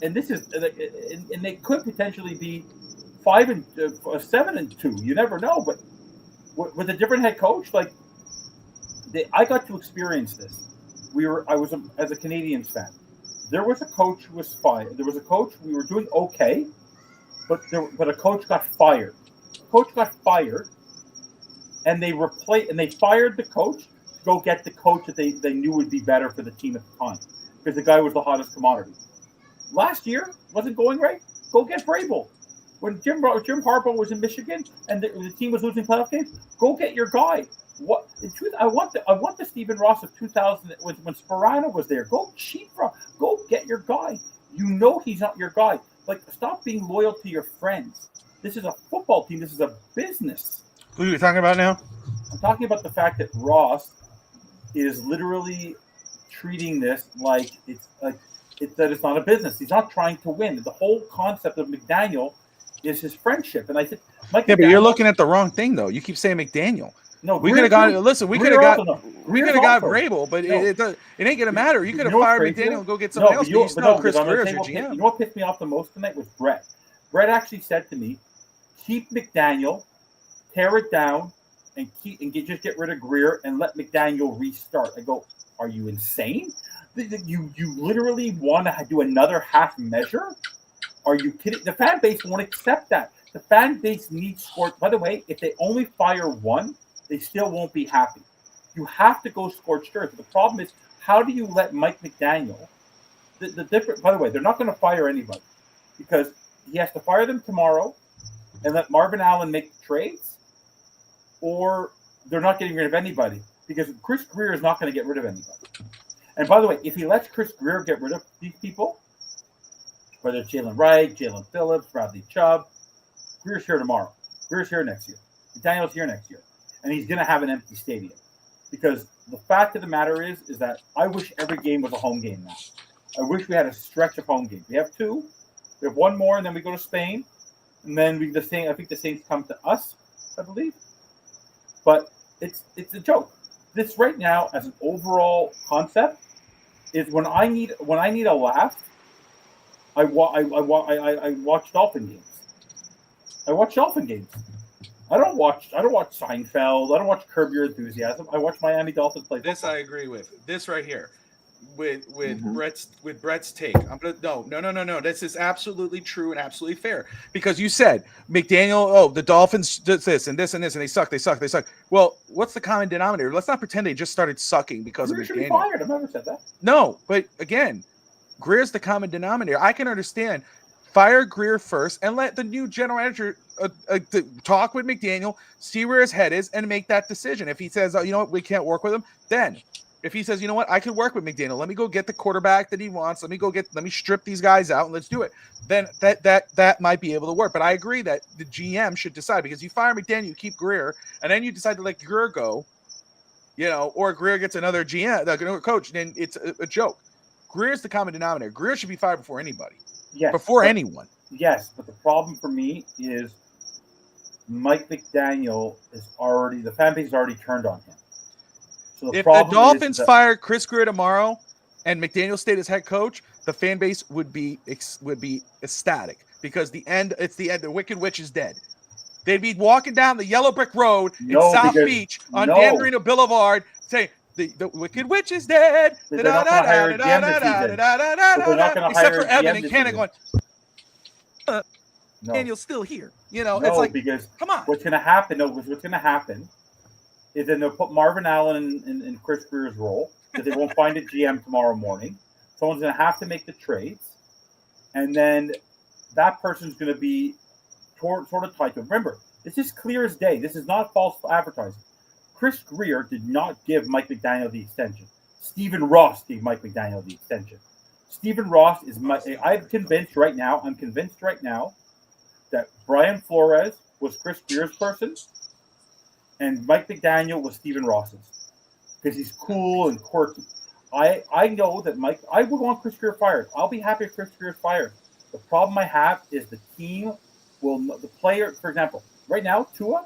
and this is, and they could potentially be 7-2. You never know. But with a different head coach, like, I got to experience this. I was as a Canadians fan. There was a coach who was fired. There was a coach, we were doing okay, but a coach got fired. The coach got fired, and they fired the coach to go get the coach that they knew would be better for the team at the time, because the guy was the hottest commodity. Last year wasn't going right. Go get Vrabel. When Jim Harbaugh was in Michigan and the team was losing playoff games, go get your guy. What I want the Stephen Ross of 2000 when Sperano was there. Go cheat from. Go get your guy. You know he's not your guy. Like, stop being loyal to your friends. This is a football team. This is a business. Who are you talking about now? I'm talking about the fact that Ross is literally treating this like it's not a business. He's not trying to win. The whole concept of McDaniel is his friendship. And I said, Mike, but you're looking at the wrong thing, though. You keep saying McDaniel. No, we could have got. Listen, we could have got Vrabel, but it ain't gonna matter. You could have fired McDaniel and go get somebody else. You still Chris Greer as your GM. You know what pissed me off the most tonight was Brett. Brett actually said to me, "Keep McDaniel, tear it down, and just get rid of Greer and let McDaniel restart." I go, "Are you insane? You literally want to do another half measure? Are you kidding? The fan base won't accept that. The fan base needs sport. By the way, if they only fire one, they still won't be happy. You have to go scorched earth. The problem is, how do you let Mike McDaniel? By the way, they're not going to fire anybody because he has to fire them tomorrow and let Marvin Allen make trades, or they're not getting rid of anybody because Chris Greer is not going to get rid of anybody. And by the way, if he lets Chris Greer get rid of these people, whether it's Jalen Wright, Jalen Phillips, Bradley Chubb, Greer's here tomorrow. Greer's here next year. Daniel's here next year, and he's going to have an empty stadium. Because the fact of the matter is that I wish every game was a home game now. I wish we had a stretch of home games. We have 2. We have 1 more, and then we go to Spain, and then I think the Saints come to us, I believe. But it's a joke. This right now, as an overall concept, is when I need a laugh, I watch Dolphin games. I watch Dolphin games. I don't watch Seinfeld. I don't watch Curb Your Enthusiasm. I watch Miami Dolphins play football. This I agree with. This right here, with Mhm. Brett's take. I'm gonna no. This is absolutely true and absolutely fair because you said McDaniel. Oh, the Dolphins does this and this and this, and they suck. Well, what's the common denominator? Let's not pretend they just started sucking because Greer of should be McDaniel. fired. I've never said that. No, but again, Greer's the common denominator. I can understand. Fire Greer first and let the new general manager talk with McDaniel, see where his head is, and make that decision. If he says, oh, you know what, we can't work with him, then if he says, you know what, I can work with McDaniel. Let me go get the quarterback that he wants. Let me strip these guys out and let's do it. Then that might be able to work. But I agree that the GM should decide because you fire McDaniel, you keep Greer, and then you decide to let Greer go, or Greer gets another GM, another coach, then it's a joke. Greer's the common denominator. Greer should be fired before anybody. Yes. Before anyone. Yes, but the problem for me is Mike McDaniel the fan base is already turned on him. So If the Dolphins fired Chris Greer tomorrow and McDaniel stayed as head coach, the fan base would be ecstatic because it's the end. The Wicked Witch is dead. They'd be walking down the yellow brick road in South Beach on Dan Marino Boulevard saying, the Wicked Witch is dead. Except for Evan and Cannon going, Daniel's still here. It's like, because come on. What's going to happen is then they'll put Marvin Allen in Chris Greer's role because they won't find a GM tomorrow morning. Someone's going to have to make the trades. And then that person's going to be sort of tied to him. Remember, this is clear as day. This is not false advertising. Chris Greer did not give Mike McDaniel the extension. Stephen Ross gave Mike McDaniel the extension. Stephen Ross is I'm convinced right now that Brian Flores was Chris Greer's person and Mike McDaniel was Stephen Ross's because he's cool and quirky. I know that I would want Chris Greer fired. I'll be happy if Chris Greer is fired. The problem I have is the player, for example, right now, Tua,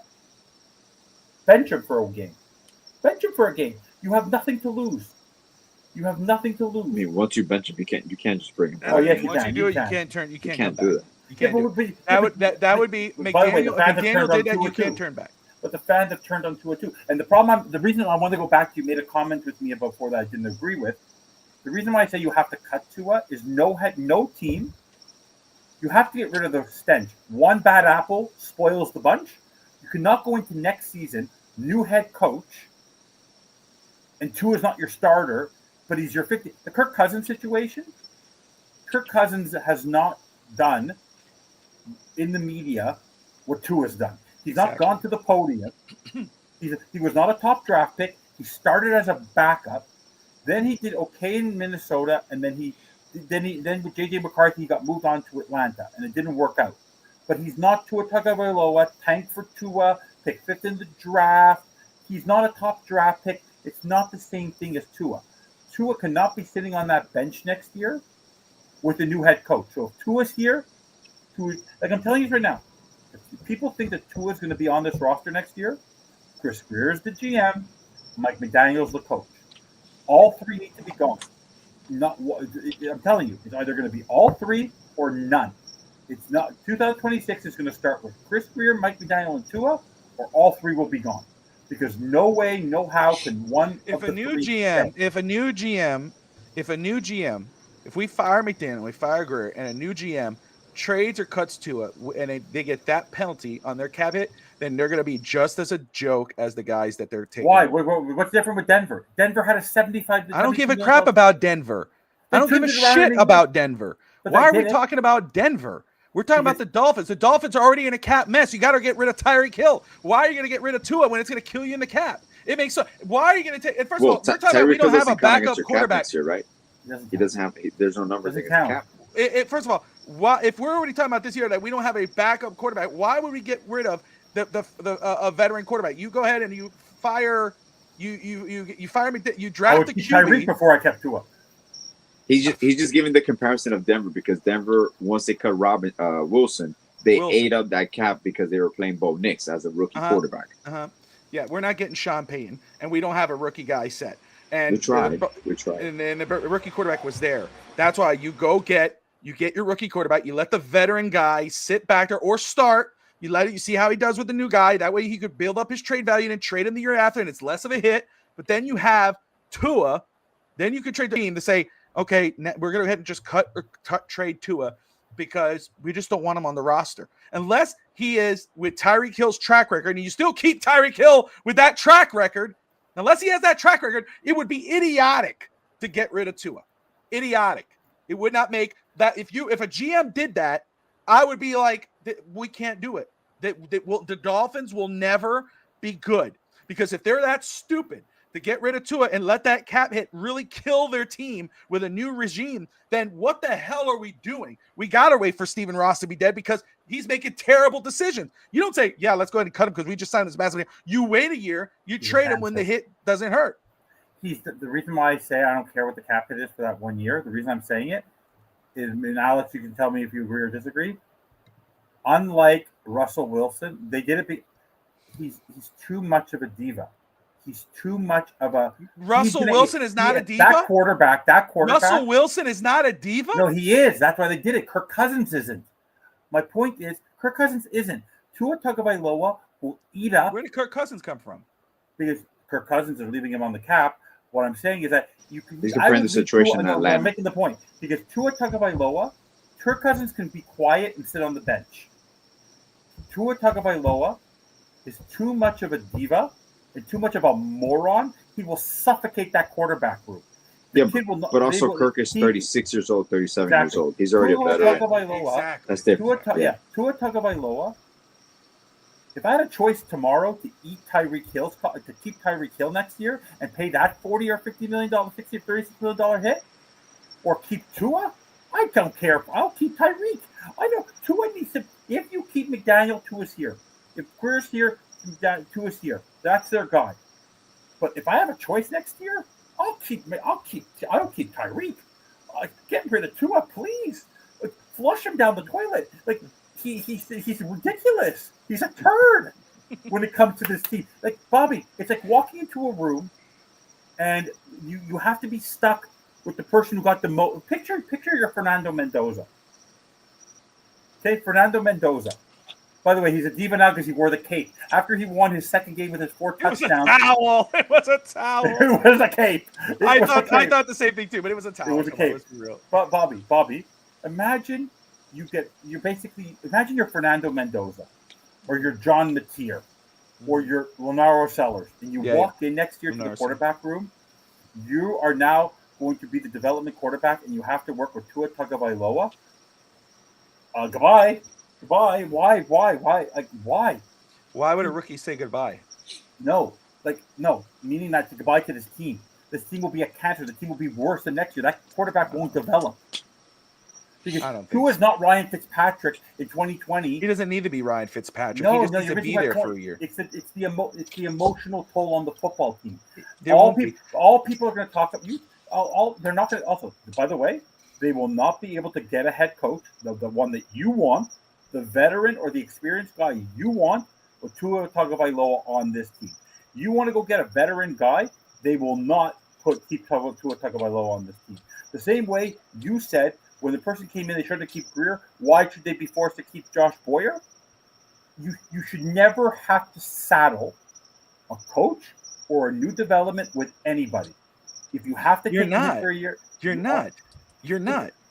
bench him for a game. You have nothing to lose. I mean, once you bench him, you can't just bring him back. Oh, yes, Once you do it, you can't You can't do that. You can't do it. That would be McDaniel. If McDaniel did that, you can't turn back. But the fans have turned on Tua too. And the reason I want to go back to, you made a comment with me before that I didn't agree with. The reason why I say you have to cut Tua is no team. You have to get rid of the stench. One bad apple spoils the bunch. You cannot go into next season, new head coach, and Tua is not your starter, but he's your 50. The Kirk Cousins situation, Kirk Cousins has not done in the media what Tua's done. He's not gone to the podium. He was not a top draft pick. He started as a backup. Then he did okay in Minnesota, and then with J.J. McCarthy, he got moved on to Atlanta, and it didn't work out. But he's not Tua Tagovailoa, tanked for Tua, picked 5th in the draft. He's not a top draft pick. It's not the same thing as Tua. Tua cannot be sitting on that bench next year with a new head coach. So if Tua's here, like I'm telling you right now, if people think that Tua's going to be on this roster next year, Chris Greer is the GM, Mike McDaniel's the coach. All three need to be gone. I'm telling you, it's either going to be all three or none. It's not 2026 is going to start with Chris Greer, Mike McDaniel, and Tua, or all three will be gone. Because no way, no how can one. If a new GM, if we fire McDaniel, we fire Greer, and a new GM trades or cuts Tua, and they get that penalty on their cap hit, then they're going to be just as a joke as the guys that they're taking. Why? What's different with Denver? Denver had a 75. I don't give a crap about Denver. I don't give a shit about Denver. Why are we talking about Denver? We're talking about the Dolphins. The Dolphins are already in a cap mess. You got to get rid of Tyreek Hill. Why are you going to get rid of Tua when it's going to kill you in the cap? It makes so. Why are you going to take? And first of all, we're talking about we don't have a backup quarterback. Here, right? He doesn't have. There's no numbers against the cap. First of all, if we're already talking about this year that we don't have a backup quarterback, why would we get rid of a veteran quarterback. You go ahead and you fire you fire me. You I draft would the keep Tyreek QB. before I kept Tua. He's just giving the comparison of Denver because Denver, once they cut Wilson, they ate up that cap because they were playing Bo Nix as a rookie quarterback. Yeah, we're not getting Sean Payton, and we don't have a rookie guy set. And We tried. And then the rookie quarterback was there. That's why you get your rookie quarterback. You let the veteran guy sit back there or start. You see how he does with the new guy. That way he could build up his trade value and trade him the year after, and it's less of a hit. But then you have Tua. Then you could trade the team to say, okay, we're going to go ahead and just trade Tua because we just don't want him on the roster. Unless he is with Tyreek Hill's track record, and you still keep Tyreek Hill with that track record. Unless he has that track record, it would be idiotic to get rid of Tua. Idiotic. It would not make that. If a GM did that, I would be like, we can't do it. The Dolphins will never be good because if they're that stupid to get rid of Tua and let that cap hit really kill their team with a new regime, then what the hell are we doing? We got to wait for Stephen Ross to be dead because he's making terrible decisions. You don't say, yeah, let's go ahead and cut him because we just signed this massive deal. You wait a year, you trade him when the hit doesn't hurt. The reason why I say I don't care what the cap hit is for that 1 year, the reason I'm saying it is, and Alex, you can tell me if you agree or disagree. Unlike Russell Wilson, they did it. He's too much of a diva. He's too much of a Russell Wilson is not a diva. That quarterback. Russell Wilson is not a diva. No, he is. That's why they did it. Kirk Cousins isn't. My point is, Kirk Cousins isn't. Tua Tagovailoa will eat up. Where did Kirk Cousins come from? Because Kirk Cousins are leaving him on the cap. What I'm saying is that you can. He's comparing the situation in Atlanta. I'm making the point because Tua Tagovailoa, Kirk Cousins can be quiet and sit on the bench. Tua Tagovailoa is too much of a diva and too much of a moron. He will suffocate that quarterback group. But also Kirk is 36 years old, 37 years old. He's already a veteran. Exactly. That's different. Tua Tagovailoa. If I had a choice tomorrow to keep Tyreek Hill next year and pay that $40 or $50 million, $60 or $36 million hit, or keep Tua, I don't care. I'll keep Tyreek. I know Tua needs to. If you keep McDaniel, Tua's here. If Greer's here, Tua's here. That's their guy. But if I have a choice next year, I don't keep Tyreek. Get rid of Tua, please. Flush him down the toilet. He's ridiculous. He's a turd when it comes to this team. Like Bobby, it's like walking into a room and you have to be stuck with the person who got the most. Picture your Fernando Mendoza. Okay, Fernando Mendoza. By the way, he's a diva now because he wore the cape. After he won his second game with his 4 touchdowns. It was a towel. It was a cape. I thought the same thing too, but it was a towel. It was a cape. But Bobby, imagine imagine you're Fernando Mendoza or you're John Mateer or you're Lenaro Sellers and you walk in next year to the quarterback room. You are now going to be the development quarterback and you have to work with Tua Tagovailoa. Goodbye. Why? Why? Why would a rookie say goodbye? No. Meaning that goodbye to this team. This team will be a cancer. The team will be worse than next year. That quarterback won't develop. Because Tua is not Ryan Fitzpatrick in 2020. He doesn't need to be Ryan Fitzpatrick. No, he just needs to be there for a year. It's the emotional toll on the football team. All people are going to talk about you. They're not going to. Also, by the way, they will not be able to get a head coach, the one that you want, the veteran or the experienced guy you want, with Tua Tagovailoa on this team. You want to go get a veteran guy, they will not keep Tua Tagovailoa on this team. The same way you said when the person came in, they tried to keep Greer. Why should they be forced to keep Josh Boyer? You should never have to saddle a coach or a new development with anybody. If you have to, for a year, You're not.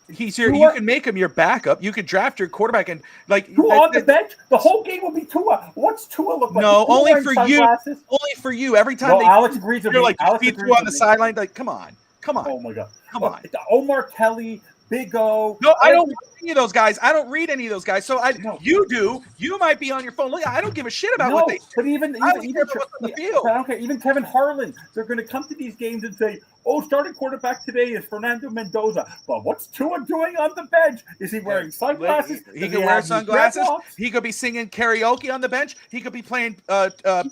He's here. You can make him your backup. You could draft your quarterback and Tua on the bench. The whole game will be Tua. What's Tua look like? No, only for you. Only for you. Every time Alex agrees with me. Like Tua on the sideline. Like, come on. Oh my God. Come on. Omar Kelly, Big O. No, I don't want any of those guys. I don't read any of those guys. So No. you do. You might be on your phone. Look, I don't give a shit about No, what they. but even I don't care about what's on the field. but I don't care. Even Kevin Harlan, they're going to come to these games and say, "Oh, starting quarterback today is Fernando Mendoza." But what's Tua doing on the bench? Is he wearing sunglasses? He Does could wear have these sunglasses. dreadlocks? He could be singing karaoke on the bench. He could be playing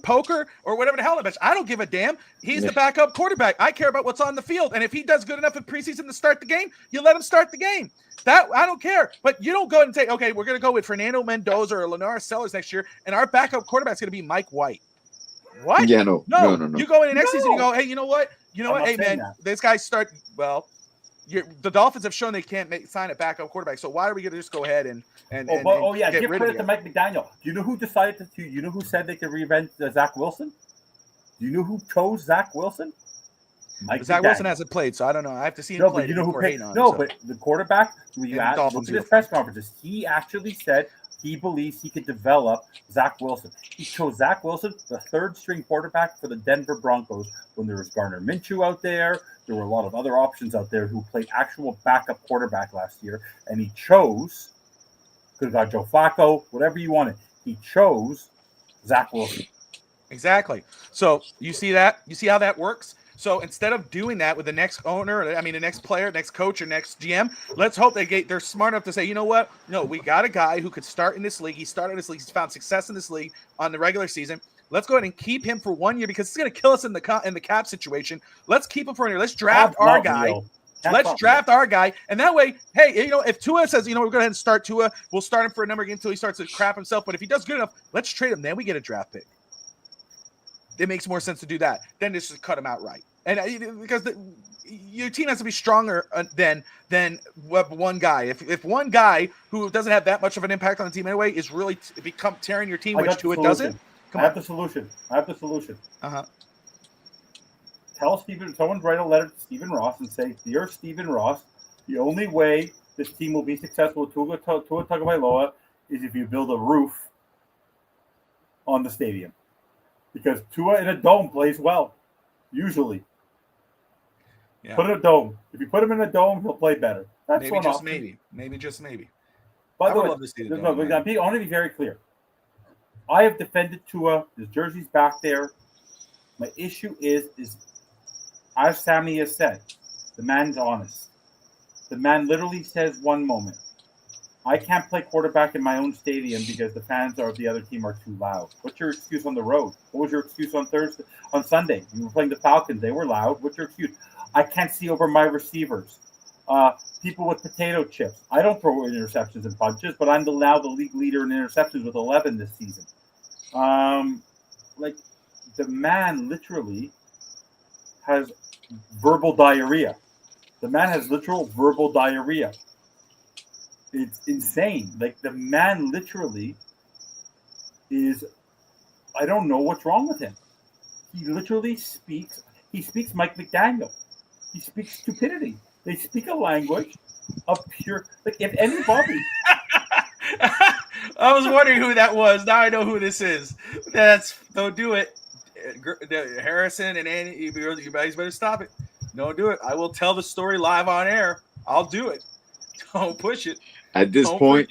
poker or whatever the hell on the bench. I don't give a damn. He's the backup quarterback. I care about what's on the field. And if he does good enough in preseason to start the game, you let him start the game. That I don't care. But you don't go and say, okay, we're going to go with Fernando Mendoza or Lenora Sellers next year, and our backup quarterback's going to be Mike White. What? Yeah, no. You go in next season, you No. go, hey, you know what? I'm not Hey, saying man, that. this guy start well. The Dolphins have shown they can't sign a backup quarterback. So why are we going to just go ahead and Yeah, get give rid credit of to him? Mike McDaniel. Do you know who decided to? You know who said they could reinvent Zach Wilson? Do you know who chose Zach Wilson? Mike Zach McDaniel. Wilson hasn't played, so I don't know. I have to see him No, play but you know who before paid? hating on him, No, so. but the quarterback. Look In at Dolphins his uniform. press conferences. He actually said he believes he could develop Zach Wilson. He chose Zach Wilson, the third string quarterback for the Denver Broncos, when there was Gardner Minshew out there. There were a lot of other options out there who played actual backup quarterback last year, and he chose. Could have got Joe Flacco, whatever you wanted. He chose Zach Wilson. Exactly. So you see that? You see how that works? So instead of doing that with the next owner, the next player, next coach, or next GM, let's hope they're smart enough to say, you know what? No, we got a guy who could start in this league. He started in this league. He's found success in this league on the regular season. Let's go ahead and keep him for 1 year because it's going to kill us in the cap situation. Let's keep him for 1 year. Let's draft our guy. Let's draft our guy. And that way, hey, if Tua says, we're going to go ahead and start Tua, we'll start him for a number of games until he starts to crap himself. But if he does good enough, let's trade him. Then we get a draft pick. It makes more sense to do that than just cut him outright. And because your team has to be stronger than one guy. If one guy who doesn't have that much of an impact on the team anyway is really become tearing your team, which Tua doesn't. I have the solution. Uh-huh. Tell someone write a letter to Stephen Ross and say, "Dear Stephen Ross, the only way this team will be successful with Tua Tagovailoa is if you build a roof on the stadium, because Tua in a dome plays well, usually. Yeah. Put in a dome. If you put him in a dome, he'll play better. That's maybe one just option. maybe just maybe. By the way, love to see the I dome, want to be very clear. I have defended Tua. His jersey's back there. My issue is as Sammy has said, the man's honest. The man literally says one moment, I can't play quarterback in my own stadium because the fans of the other team are too loud. What's your excuse on the road? What was your excuse on Sunday? You were playing the Falcons. They were loud. What's your excuse? I can't see over my receivers. People with potato chips. I don't throw interceptions and punches, but I'm now the league leader in interceptions with 11 this season. The man literally has verbal diarrhea. The man has literal verbal diarrhea. It's insane. The man literally is, I don't know what's wrong with him. He literally speaks Mike McDaniel. He speaks stupidity. They speak a language of pure, if anybody. I was wondering who that was. Now I know who this is. Don't do it. Harrison and Andy, you guys better stop it. Don't do it. I will tell the story live on air. I'll do it. Don't push it. At this point,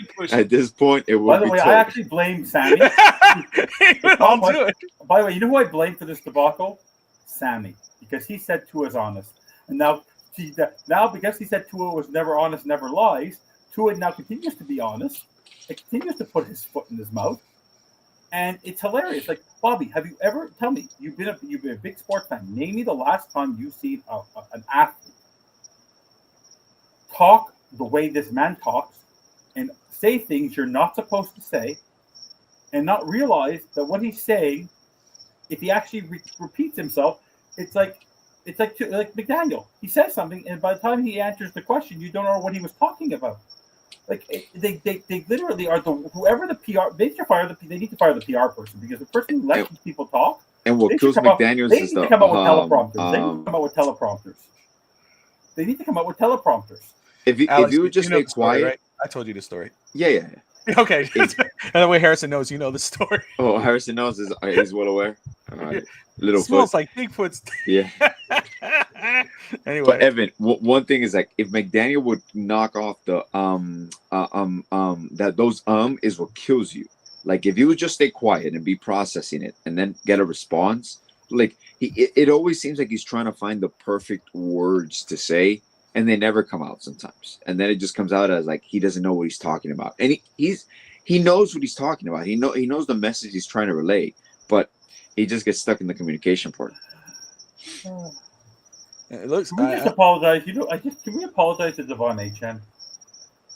it will. By the way, I actually blame Sammy. I'll do it. By the way, you know who I blame for this debacle? Sammy, because he said Tua's honest, and now because he said Tua was never honest, never lies. Tua now continues to be honest. He continues to put his foot in his mouth, and it's hilarious. Bobby, have you ever? Tell me, you've been a big sports fan. Name me the last time you've seen an athlete talk the way this man talks and say things you're not supposed to say, and not realize that what he's saying, if he actually repeats himself, it's like McDaniel. He says something, and by the time he answers the question, you don't know what he was talking about. They literally are whoever the PR. They need to fire the PR person, because the person who lets these people talk. And what kills McDaniels is they need to come out with teleprompters. They need to come out with teleprompters. They need to come out with teleprompters. If you would just stay quiet, story, right? I told you the story. Yeah. Okay. And the way Harrison knows, you know the story. Oh, Harrison knows is well aware. Little smells foot. like Bigfoot's. Yeah. Anyway, But Evan, one thing is like if McDaniel would knock off the that those is what kills you. Like if you would just stay quiet and be processing it and then get a response, like it always seems like he's trying to find the perfect words to say, and they never come out sometimes. And then it just comes out as like he doesn't know what he's talking about, and he knows what he's talking about. He knows the message he's trying to relay, but he just gets stuck in the communication part. it looks. Can we just apologize? Can we apologize to Devon Achan?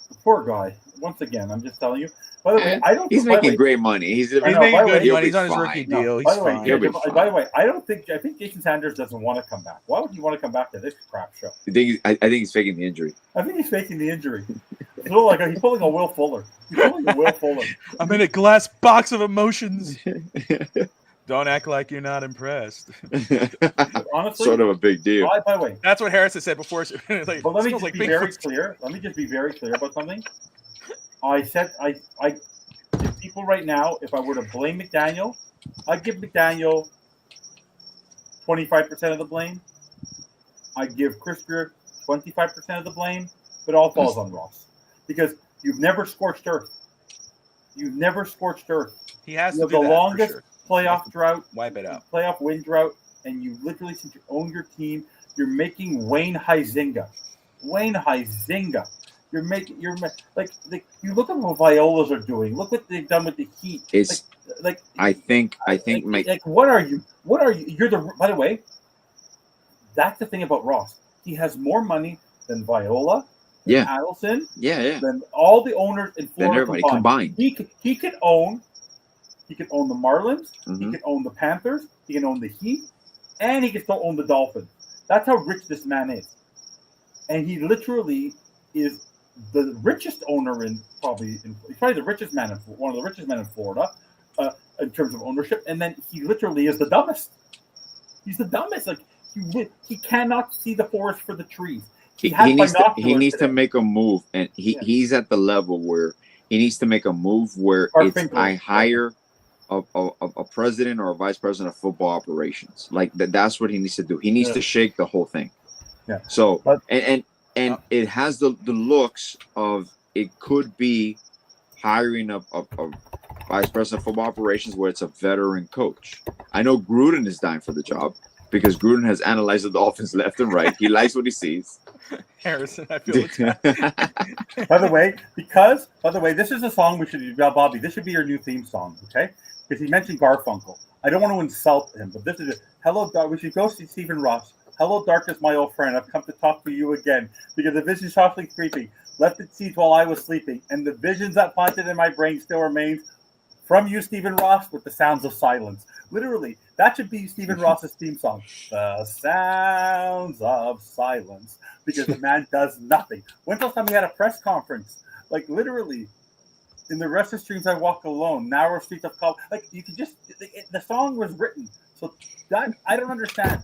The poor guy. Once again, I'm just telling you. By the way, I don't. He's by the making way, great money. He's He's know, making by the way, good he'll money. be He's on his fine. rookie No, deal. by He's the way, fine. He'll be by fine. the way, I think Jason Sanders doesn't want to come back. Why would he want to come back to this crap show? I think he's faking the injury. I think he's faking the injury. It's a little like he's pulling a Will Fuller. He's pulling a Will Fuller. I'm in a glass box of emotions. Don't act like you're not impressed. Honestly, Sort of a big deal. by the way, That's what Harrison said before. Like, but let me smells just like be very Bigfoot's- clear. Let me just be very clear about something. I said I if people right now, if I were to blame McDaniel, I'd give McDaniel 25% of the blame. I'd give Chris Greer 25% of the blame, but it all falls on Ross because you've never scorched earth. You've never scorched earth. He has You to have do the that longest for sure. playoff drought, Wipe it out. playoff win drought, and you literally, since you own your team, you're making Wayne Huizinga. You're like you look at what Violas are doing. Look what they've done with the Heat. It's like I think what are you? You're the. By the way, that's the thing about Ross. He has more money than Viola, than Yeah. Adelson, yeah. than all the owners in Then Florida everybody combined. combined. He could own the Marlins. He Mhm. can own the Panthers. He can own the Heat, and he can still own the Dolphins. That's how rich this man is, and he literally is the richest owner he's probably the richest man one of the richest men in Florida in terms of ownership. And then he literally is the dumbest. He's the dumbest. Like he cannot see the forest for the trees. He needs to make a move, and he's at the level where he needs to make a move where I hire a president or a vice president of football operations. Like that's what he needs to do. He needs to shake the whole thing. Yeah. So and it has the looks of it could be hiring a vice president of football operations where it's a veteran coach. I know Gruden is dying for the job because Gruden has analyzed the Dolphins left and right. He likes what he sees. Harrison, I feel attacked. By the way, this is a song we should do, Bobby. This should be your new theme song, okay? Because he mentioned Garfunkel. I don't want to insult him, but this is it. Hello, we should go see Stephen Ross. Hello, darkness, my old friend. I've come to talk to you again because the vision softly creeping left its seeds while I was sleeping, and the visions that planted in my brain still remains. From you, Stephen Ross, with the sounds of silence. Literally, that should be Stephen Ross's theme song. The sounds of silence, because the man does nothing. When's the last time he had a press conference? Like literally, in the rest of the streams, I walk alone. Narrow streets of color. Like you could just the song was written, so that I don't understand.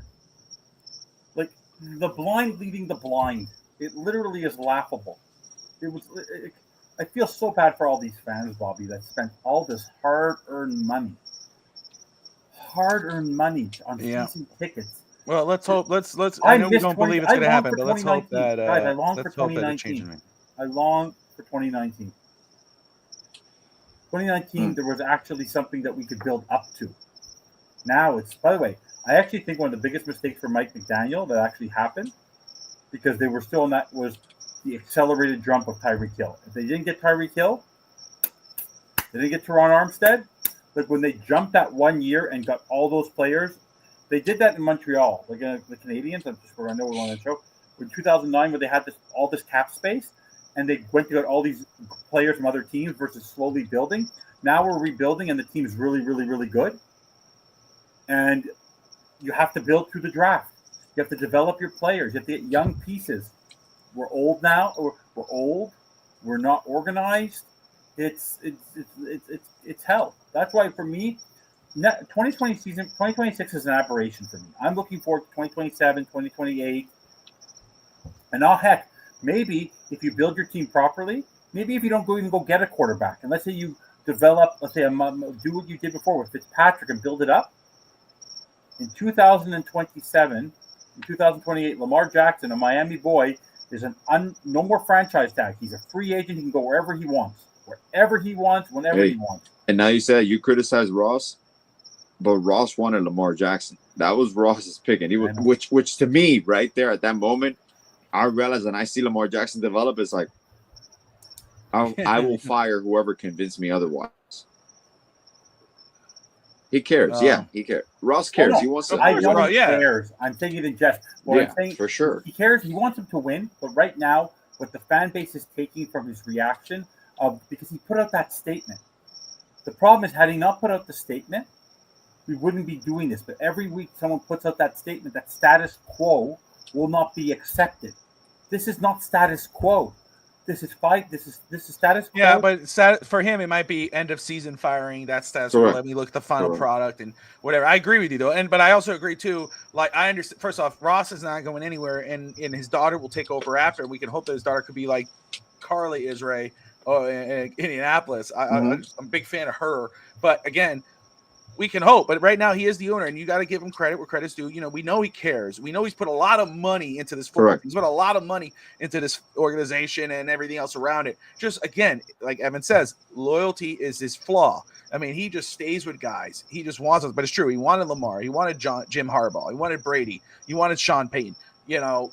Like the blind leading the blind. It literally is laughable. I feel so bad for all these fans, Bobby, that spent all this hard-earned money on season tickets. Well, let's hope. Let's. I know we don't believe it's going to happen, but let's hope that. Guys, I long for let's hope that it 2019. changes. I long for 2019. 2019, there was actually something that we could build up to. Now it's. By the way, I actually think one of the biggest mistakes for Mike McDaniel that actually happened, because they were still in that, was the accelerated jump of Tyreek Hill. If they didn't get Tyreek Hill, they didn't get Teron Armstead. Like when they jumped that 1 year and got all those players, they did that in Montreal. Like the Canadians, I'm just where I know we're on the show. In 2009, where they had all this cap space, and they went to get all these players from other teams versus slowly building. Now we're rebuilding, and the team's really, really, really good. And you have to build through the draft. You have to develop your players. You have to get young pieces. We're old now. We're old. We're not organized. It's hell. That's why for me, 2026 is an aberration for me. I'm looking forward to 2027, 2028. And heck, maybe if you build your team properly, maybe if you don't even go get a quarterback, and let's say you develop, let's say do what you did before with Fitzpatrick and build it up. In 2027, in 2028, Lamar Jackson, a Miami boy, is no more franchise tag. He's a free agent. He can go wherever he wants, whenever he wants. And now you said you criticize Ross, but Ross wanted Lamar Jackson. That was Ross's pick, and he was, which to me, right there at that moment, I realized, and I see Lamar Jackson develop. It's like, I will fire whoever convinced me otherwise. He cares. Yeah, he cares. Ross cares. He wants to. I know he cares. I'm thinking in jest. I'm saying, for sure. He cares. He wants him to win. But right now, what the fan base is taking from his reaction, because he put out that statement. The problem is, had he not put out the statement, we wouldn't be doing this. But every week, someone puts out that statement that status quo will not be accepted. This is not status quo. This is status quo. Yeah, but for him, it might be end of season firing. That's status quo. Let me look at the final product and whatever. I agree with you though, but I also agree too. Like I understand. First off, Ross is not going anywhere, and his daughter will take over after. We can hope that his daughter could be like Carly Israel in Indianapolis. I'm a big fan of her, but again, we can hope. But right now, he is the owner, and you got to give him credit where credit's due. You know, we know he cares. We know he's put a lot of money into this football. He's put a lot of money into this organization and everything else around it. Just again, like Evan says, loyalty is his flaw. I mean, he just stays with guys. He just wants us. But it's true. He wanted Lamar. He wanted Jim Harbaugh. He wanted Brady. He wanted Sean Payton. You know,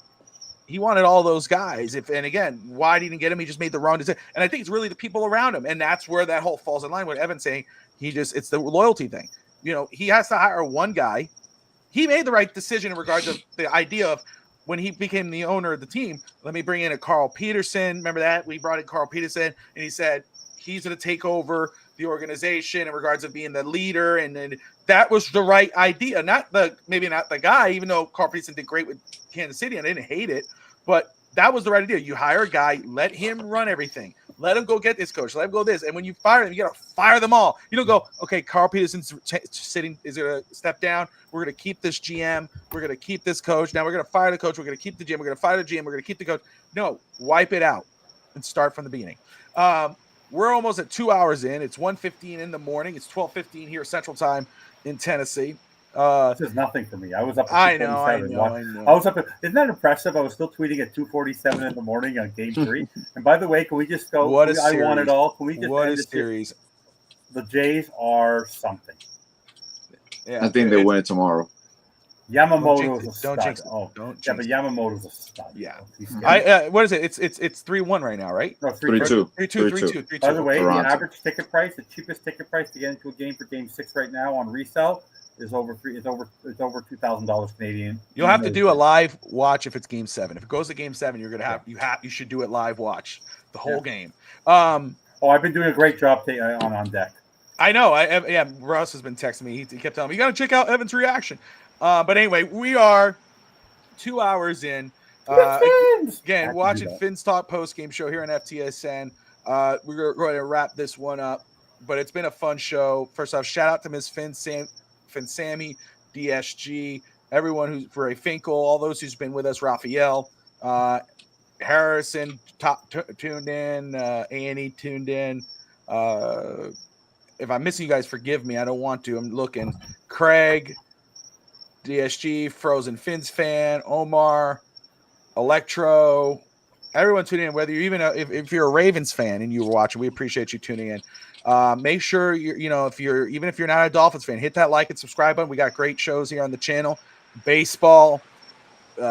he wanted all those guys. And again, why didn't he get him? He just made the wrong decision. And I think it's really the people around him. And that's where that whole falls in line with Evan saying it's the loyalty thing. You know, he has to hire one guy. He made the right decision in regards to the idea of when he became the owner of the team. Let me bring in a Carl Peterson. Remember that? We brought in Carl Peterson, and he said he's going to take over the organization in regards of being the leader. And then that was the right idea. Maybe not the guy, even though Carl Peterson did great with Kansas City, and I didn't hate it. But that was the right idea. You hire a guy, let him run everything. Let him go get this coach. Let him go this. And when you fire them, you got to fire them all. You don't go, okay, Carl Peterson's is going to step down. We're going to keep this GM. We're going to keep this coach. Now we're going to fire the coach. We're going to keep the GM. We're going to fire the GM. We're going to keep the coach. No, wipe it out and start from the beginning. We're almost at 2 hours in. It's 1:15 in the morning. It's 12:15 here Central Time in Tennessee. This is nothing for me. I was up at I know. I was up isn't that impressive? I was still tweeting at 2:47 in the morning on game 3. And by the way, can we just go? I want it all. Can we just what a series? The Jays are something. Yeah, I think they win it tomorrow. Yamamoto's a stud. Don't jinx it. Yeah, but Yamamoto's a stud. Yeah. What is it? It's 3-1 right now, right? No, 3-2. 3-2. By the way, Toronto. the average ticket price, the cheapest ticket price to get into a game for Game 6 right now on resale is over $2,000 Canadian. You'll have to do a live watch if it's Game 7. If it goes to Game 7, you're gonna have you should do it live watch the whole game. I've been doing a great job on deck. I know. Russ has been texting me. He kept telling me, you got to check out Evan's reaction. But anyway, we are 2 hours in. Again, watching Finn's Talk post-game show here on FTSN. We're going to wrap this one up, but it's been a fun show. First off, shout out to Ms. Finn Sammy, DSG, everyone who's Ray Finkel, all those who's been with us, Raphael, Harrison tuned in, A&E tuned in. If I'm missing you guys, forgive me. I don't want to. I'm looking. Craig, DSG, Frozen Fins fan, Omar, Electro, everyone tuning in. Whether you're even if you're a Ravens fan and you were watching, we appreciate you tuning in. Make sure if you're not a Dolphins fan, hit that like and subscribe button. We got great shows here on the channel: baseball,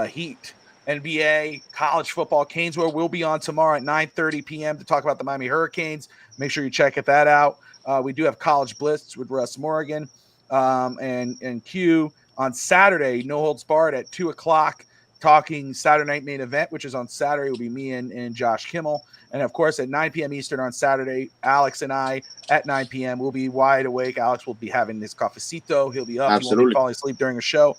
Heat, NBA, college football. Canesville will be on tomorrow at 9:30 p.m. to talk about the Miami Hurricanes. Make sure you check that out. We do have College Blitz with Russ Morgan and Q on Saturday. No Holds Barred at 2:00. Talking Saturday Night Main Event, which is on Saturday, will be me and Josh Kimmel. And, of course, at 9 p.m. Eastern on Saturday, Alex and I at 9 p.m. will be wide awake. Alex will be having his cafecito. He'll be up. Absolutely. He won't be falling asleep during a show.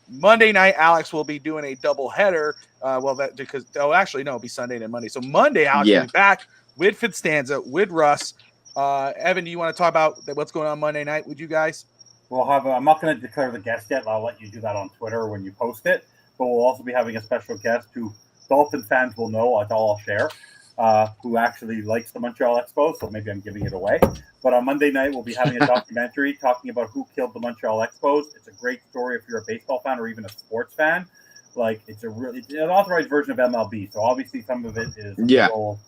Monday night, Alex will be doing a double header. It'll be Sunday and Monday. So Monday, Alex will be back with Fitzstanza, with Russ. Evan, do you want to talk about what's going on Monday night with you guys? I'm not going to declare the guest yet. I'll let you do that on Twitter when you post it. But we'll also be having a special guest who Dolphin fans will know. That's all I'll share. who actually likes the Montreal Expos, so maybe I'm giving it away. But on Monday night, we'll be having a documentary talking about who killed the Montreal Expos. It's a great story if you're a baseball fan or even a sports fan. Like, it's an authorized version of MLB, so obviously some of it is old.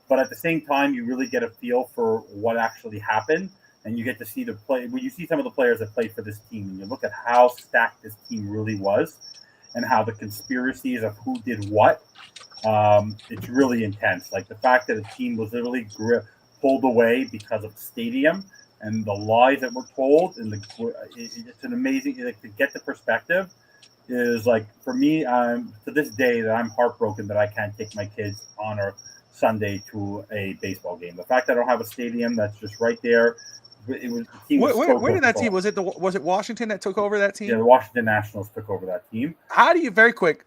But at the same time, you really get a feel for what actually happened, and you get to see when you see some of the players that played for this team, and you look at how stacked this team really was, and how the conspiracies of who did what. It's really intense. Like the fact that a team was literally pulled away because of the stadium and the lies that were told, and it's an amazing. Like, to get the perspective is like, for me, to this day, that I'm heartbroken that I can't take my kids on a Sunday to a baseball game. The fact that I don't have a stadium that's just right there. It was, the team was where did that team? Was it Washington that took over that team? Yeah, the Washington Nationals took over that team. How do you very quick,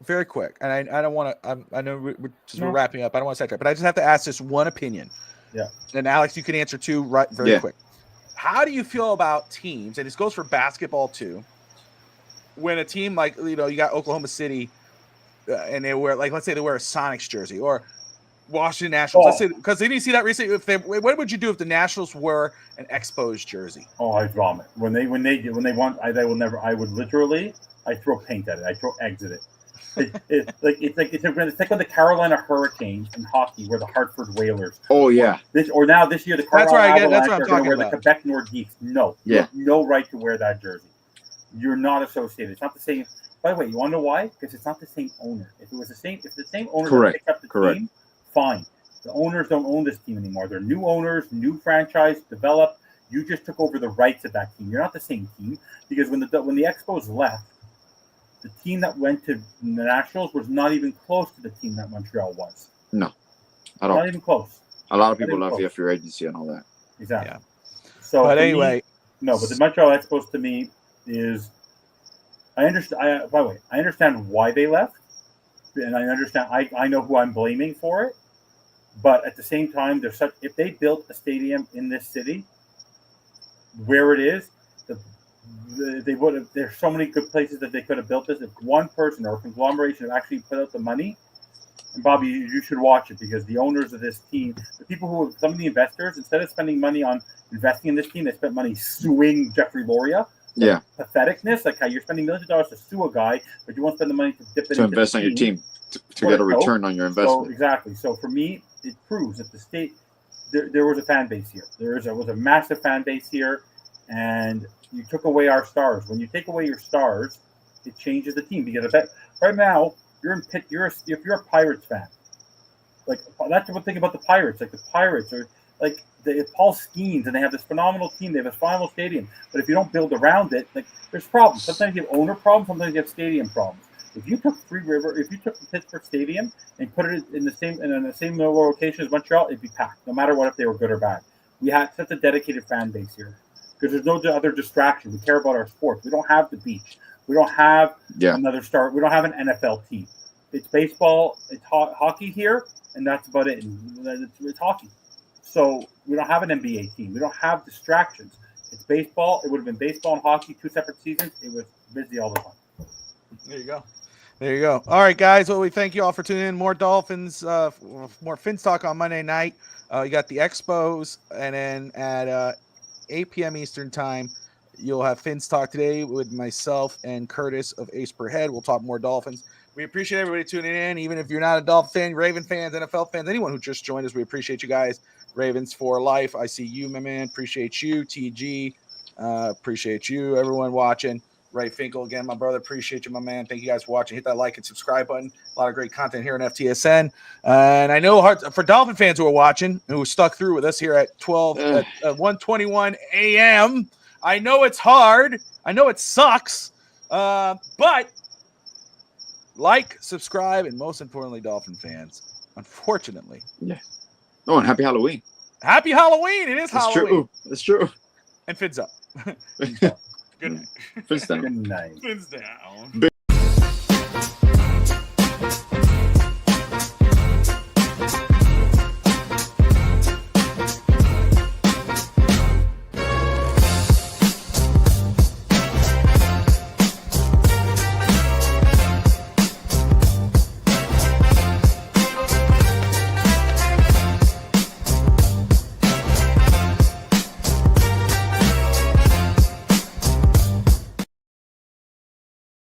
and I don't want to. I know we're wrapping up. I don't want to sidetrack, but I just have to ask this one opinion. Yeah. And Alex, you can answer too, very quick. How do you feel about teams? And this goes for basketball too. When a team like, you got Oklahoma City, and they wear, like, let's say they wear a Sonics jersey, or Washington Nationals. Let's say, because didn't you see that recently? What would you do if the Nationals were an Expos jersey? Oh, I'd vomit when they want. I would literally. I throw paint at it. I throw eggs at it. It's like when the Carolina Hurricanes in hockey were the Hartford Whalers. Oh yeah. This year the Colorado Avalanche that's what I'm are going to talking wear about. the Quebec Nordiques. No, you have no right to wear that jersey. You're not associated. It's not the same. By the way, you want to know why? Because it's not the same owner. If the same owner that picked up the team, fine. The owners don't own this team anymore. They're new owners, new franchise, developed. You just took over the rights of that team. You're not the same team, because when the Expos left, the team that went to the Nationals was not even close to the team that Montreal was. No, at all. Not even close. A lot of people love via free agency and all that. Exactly. Yeah. So, but anyway, but the Montreal Expos to me is, I understand. By the way, I understand why they left, and I understand. I know who I'm blaming for it. But at the same time, if they built a stadium in this city, where it is, they would have. There's so many good places that they could have built this. If one person or a conglomeration have actually put out the money, and Bobby, you should watch it, because the owners of this team, the people who, some of the investors, instead of spending money on investing in this team, they spent money suing Jeffrey Loria. Yeah. Patheticness, like how you're spending millions of dollars to sue a guy, but you won't spend the money to dip it to invest on your team to get a return on your investment. So, exactly. So for me, it proves that the state, there was a fan base here. There was a massive fan base here, and you took away our stars. When you take away your stars, it changes the team, because right now if you're a Pirates fan, like, that's the one thing about the Pirates. Like, the Pirates are like, Paul Skeens, and they have this phenomenal team. They have a phenomenal stadium, but if you don't build around it, like, there's problems. Sometimes you have owner problems. Sometimes you have stadium problems. If you took the Pittsburgh Stadium and put it in the same location as Montreal, it'd be packed, no matter what, if they were good or bad. We had such a dedicated fan base here, because there's no other distraction. We care about our sports. We don't have the beach. We don't have another star. We don't have an NFL team. It's baseball. It's hockey here, and that's about it. And it's hockey. So we don't have an NBA team. We don't have distractions. It's baseball. It would have been baseball and hockey, 2 separate seasons. It was busy all the time. There you go. There you go. All right, guys. Well, we thank you all for tuning in. More Dolphins, more Fins talk on Monday night. You got the Expos, and then at 8 p.m. Eastern time, you'll have Fins talk today with myself and Curtis of Ace Per Head. We'll talk more Dolphins. We appreciate everybody tuning in, even if you're not a Dolphin fan, Raven fans, NFL fans, anyone who just joined us. We appreciate you guys. Ravens for life. I see you, my man. Appreciate you, TG. Appreciate you, everyone watching. Ray Finkel, again, my brother. Appreciate you, my man. Thank you guys for watching. Hit that like and subscribe button. A lot of great content here on FTSN. And I know for Dolphin fans who are watching, who stuck through with us here at 1:21 a.m., I know it's hard. I know it sucks. But like, subscribe, and most importantly, Dolphin fans, unfortunately. Yeah. Oh, and happy Halloween. Happy Halloween. It is Halloween. That's true. And Fins up. Good night. Good night. Fins down. Good night. Fins down.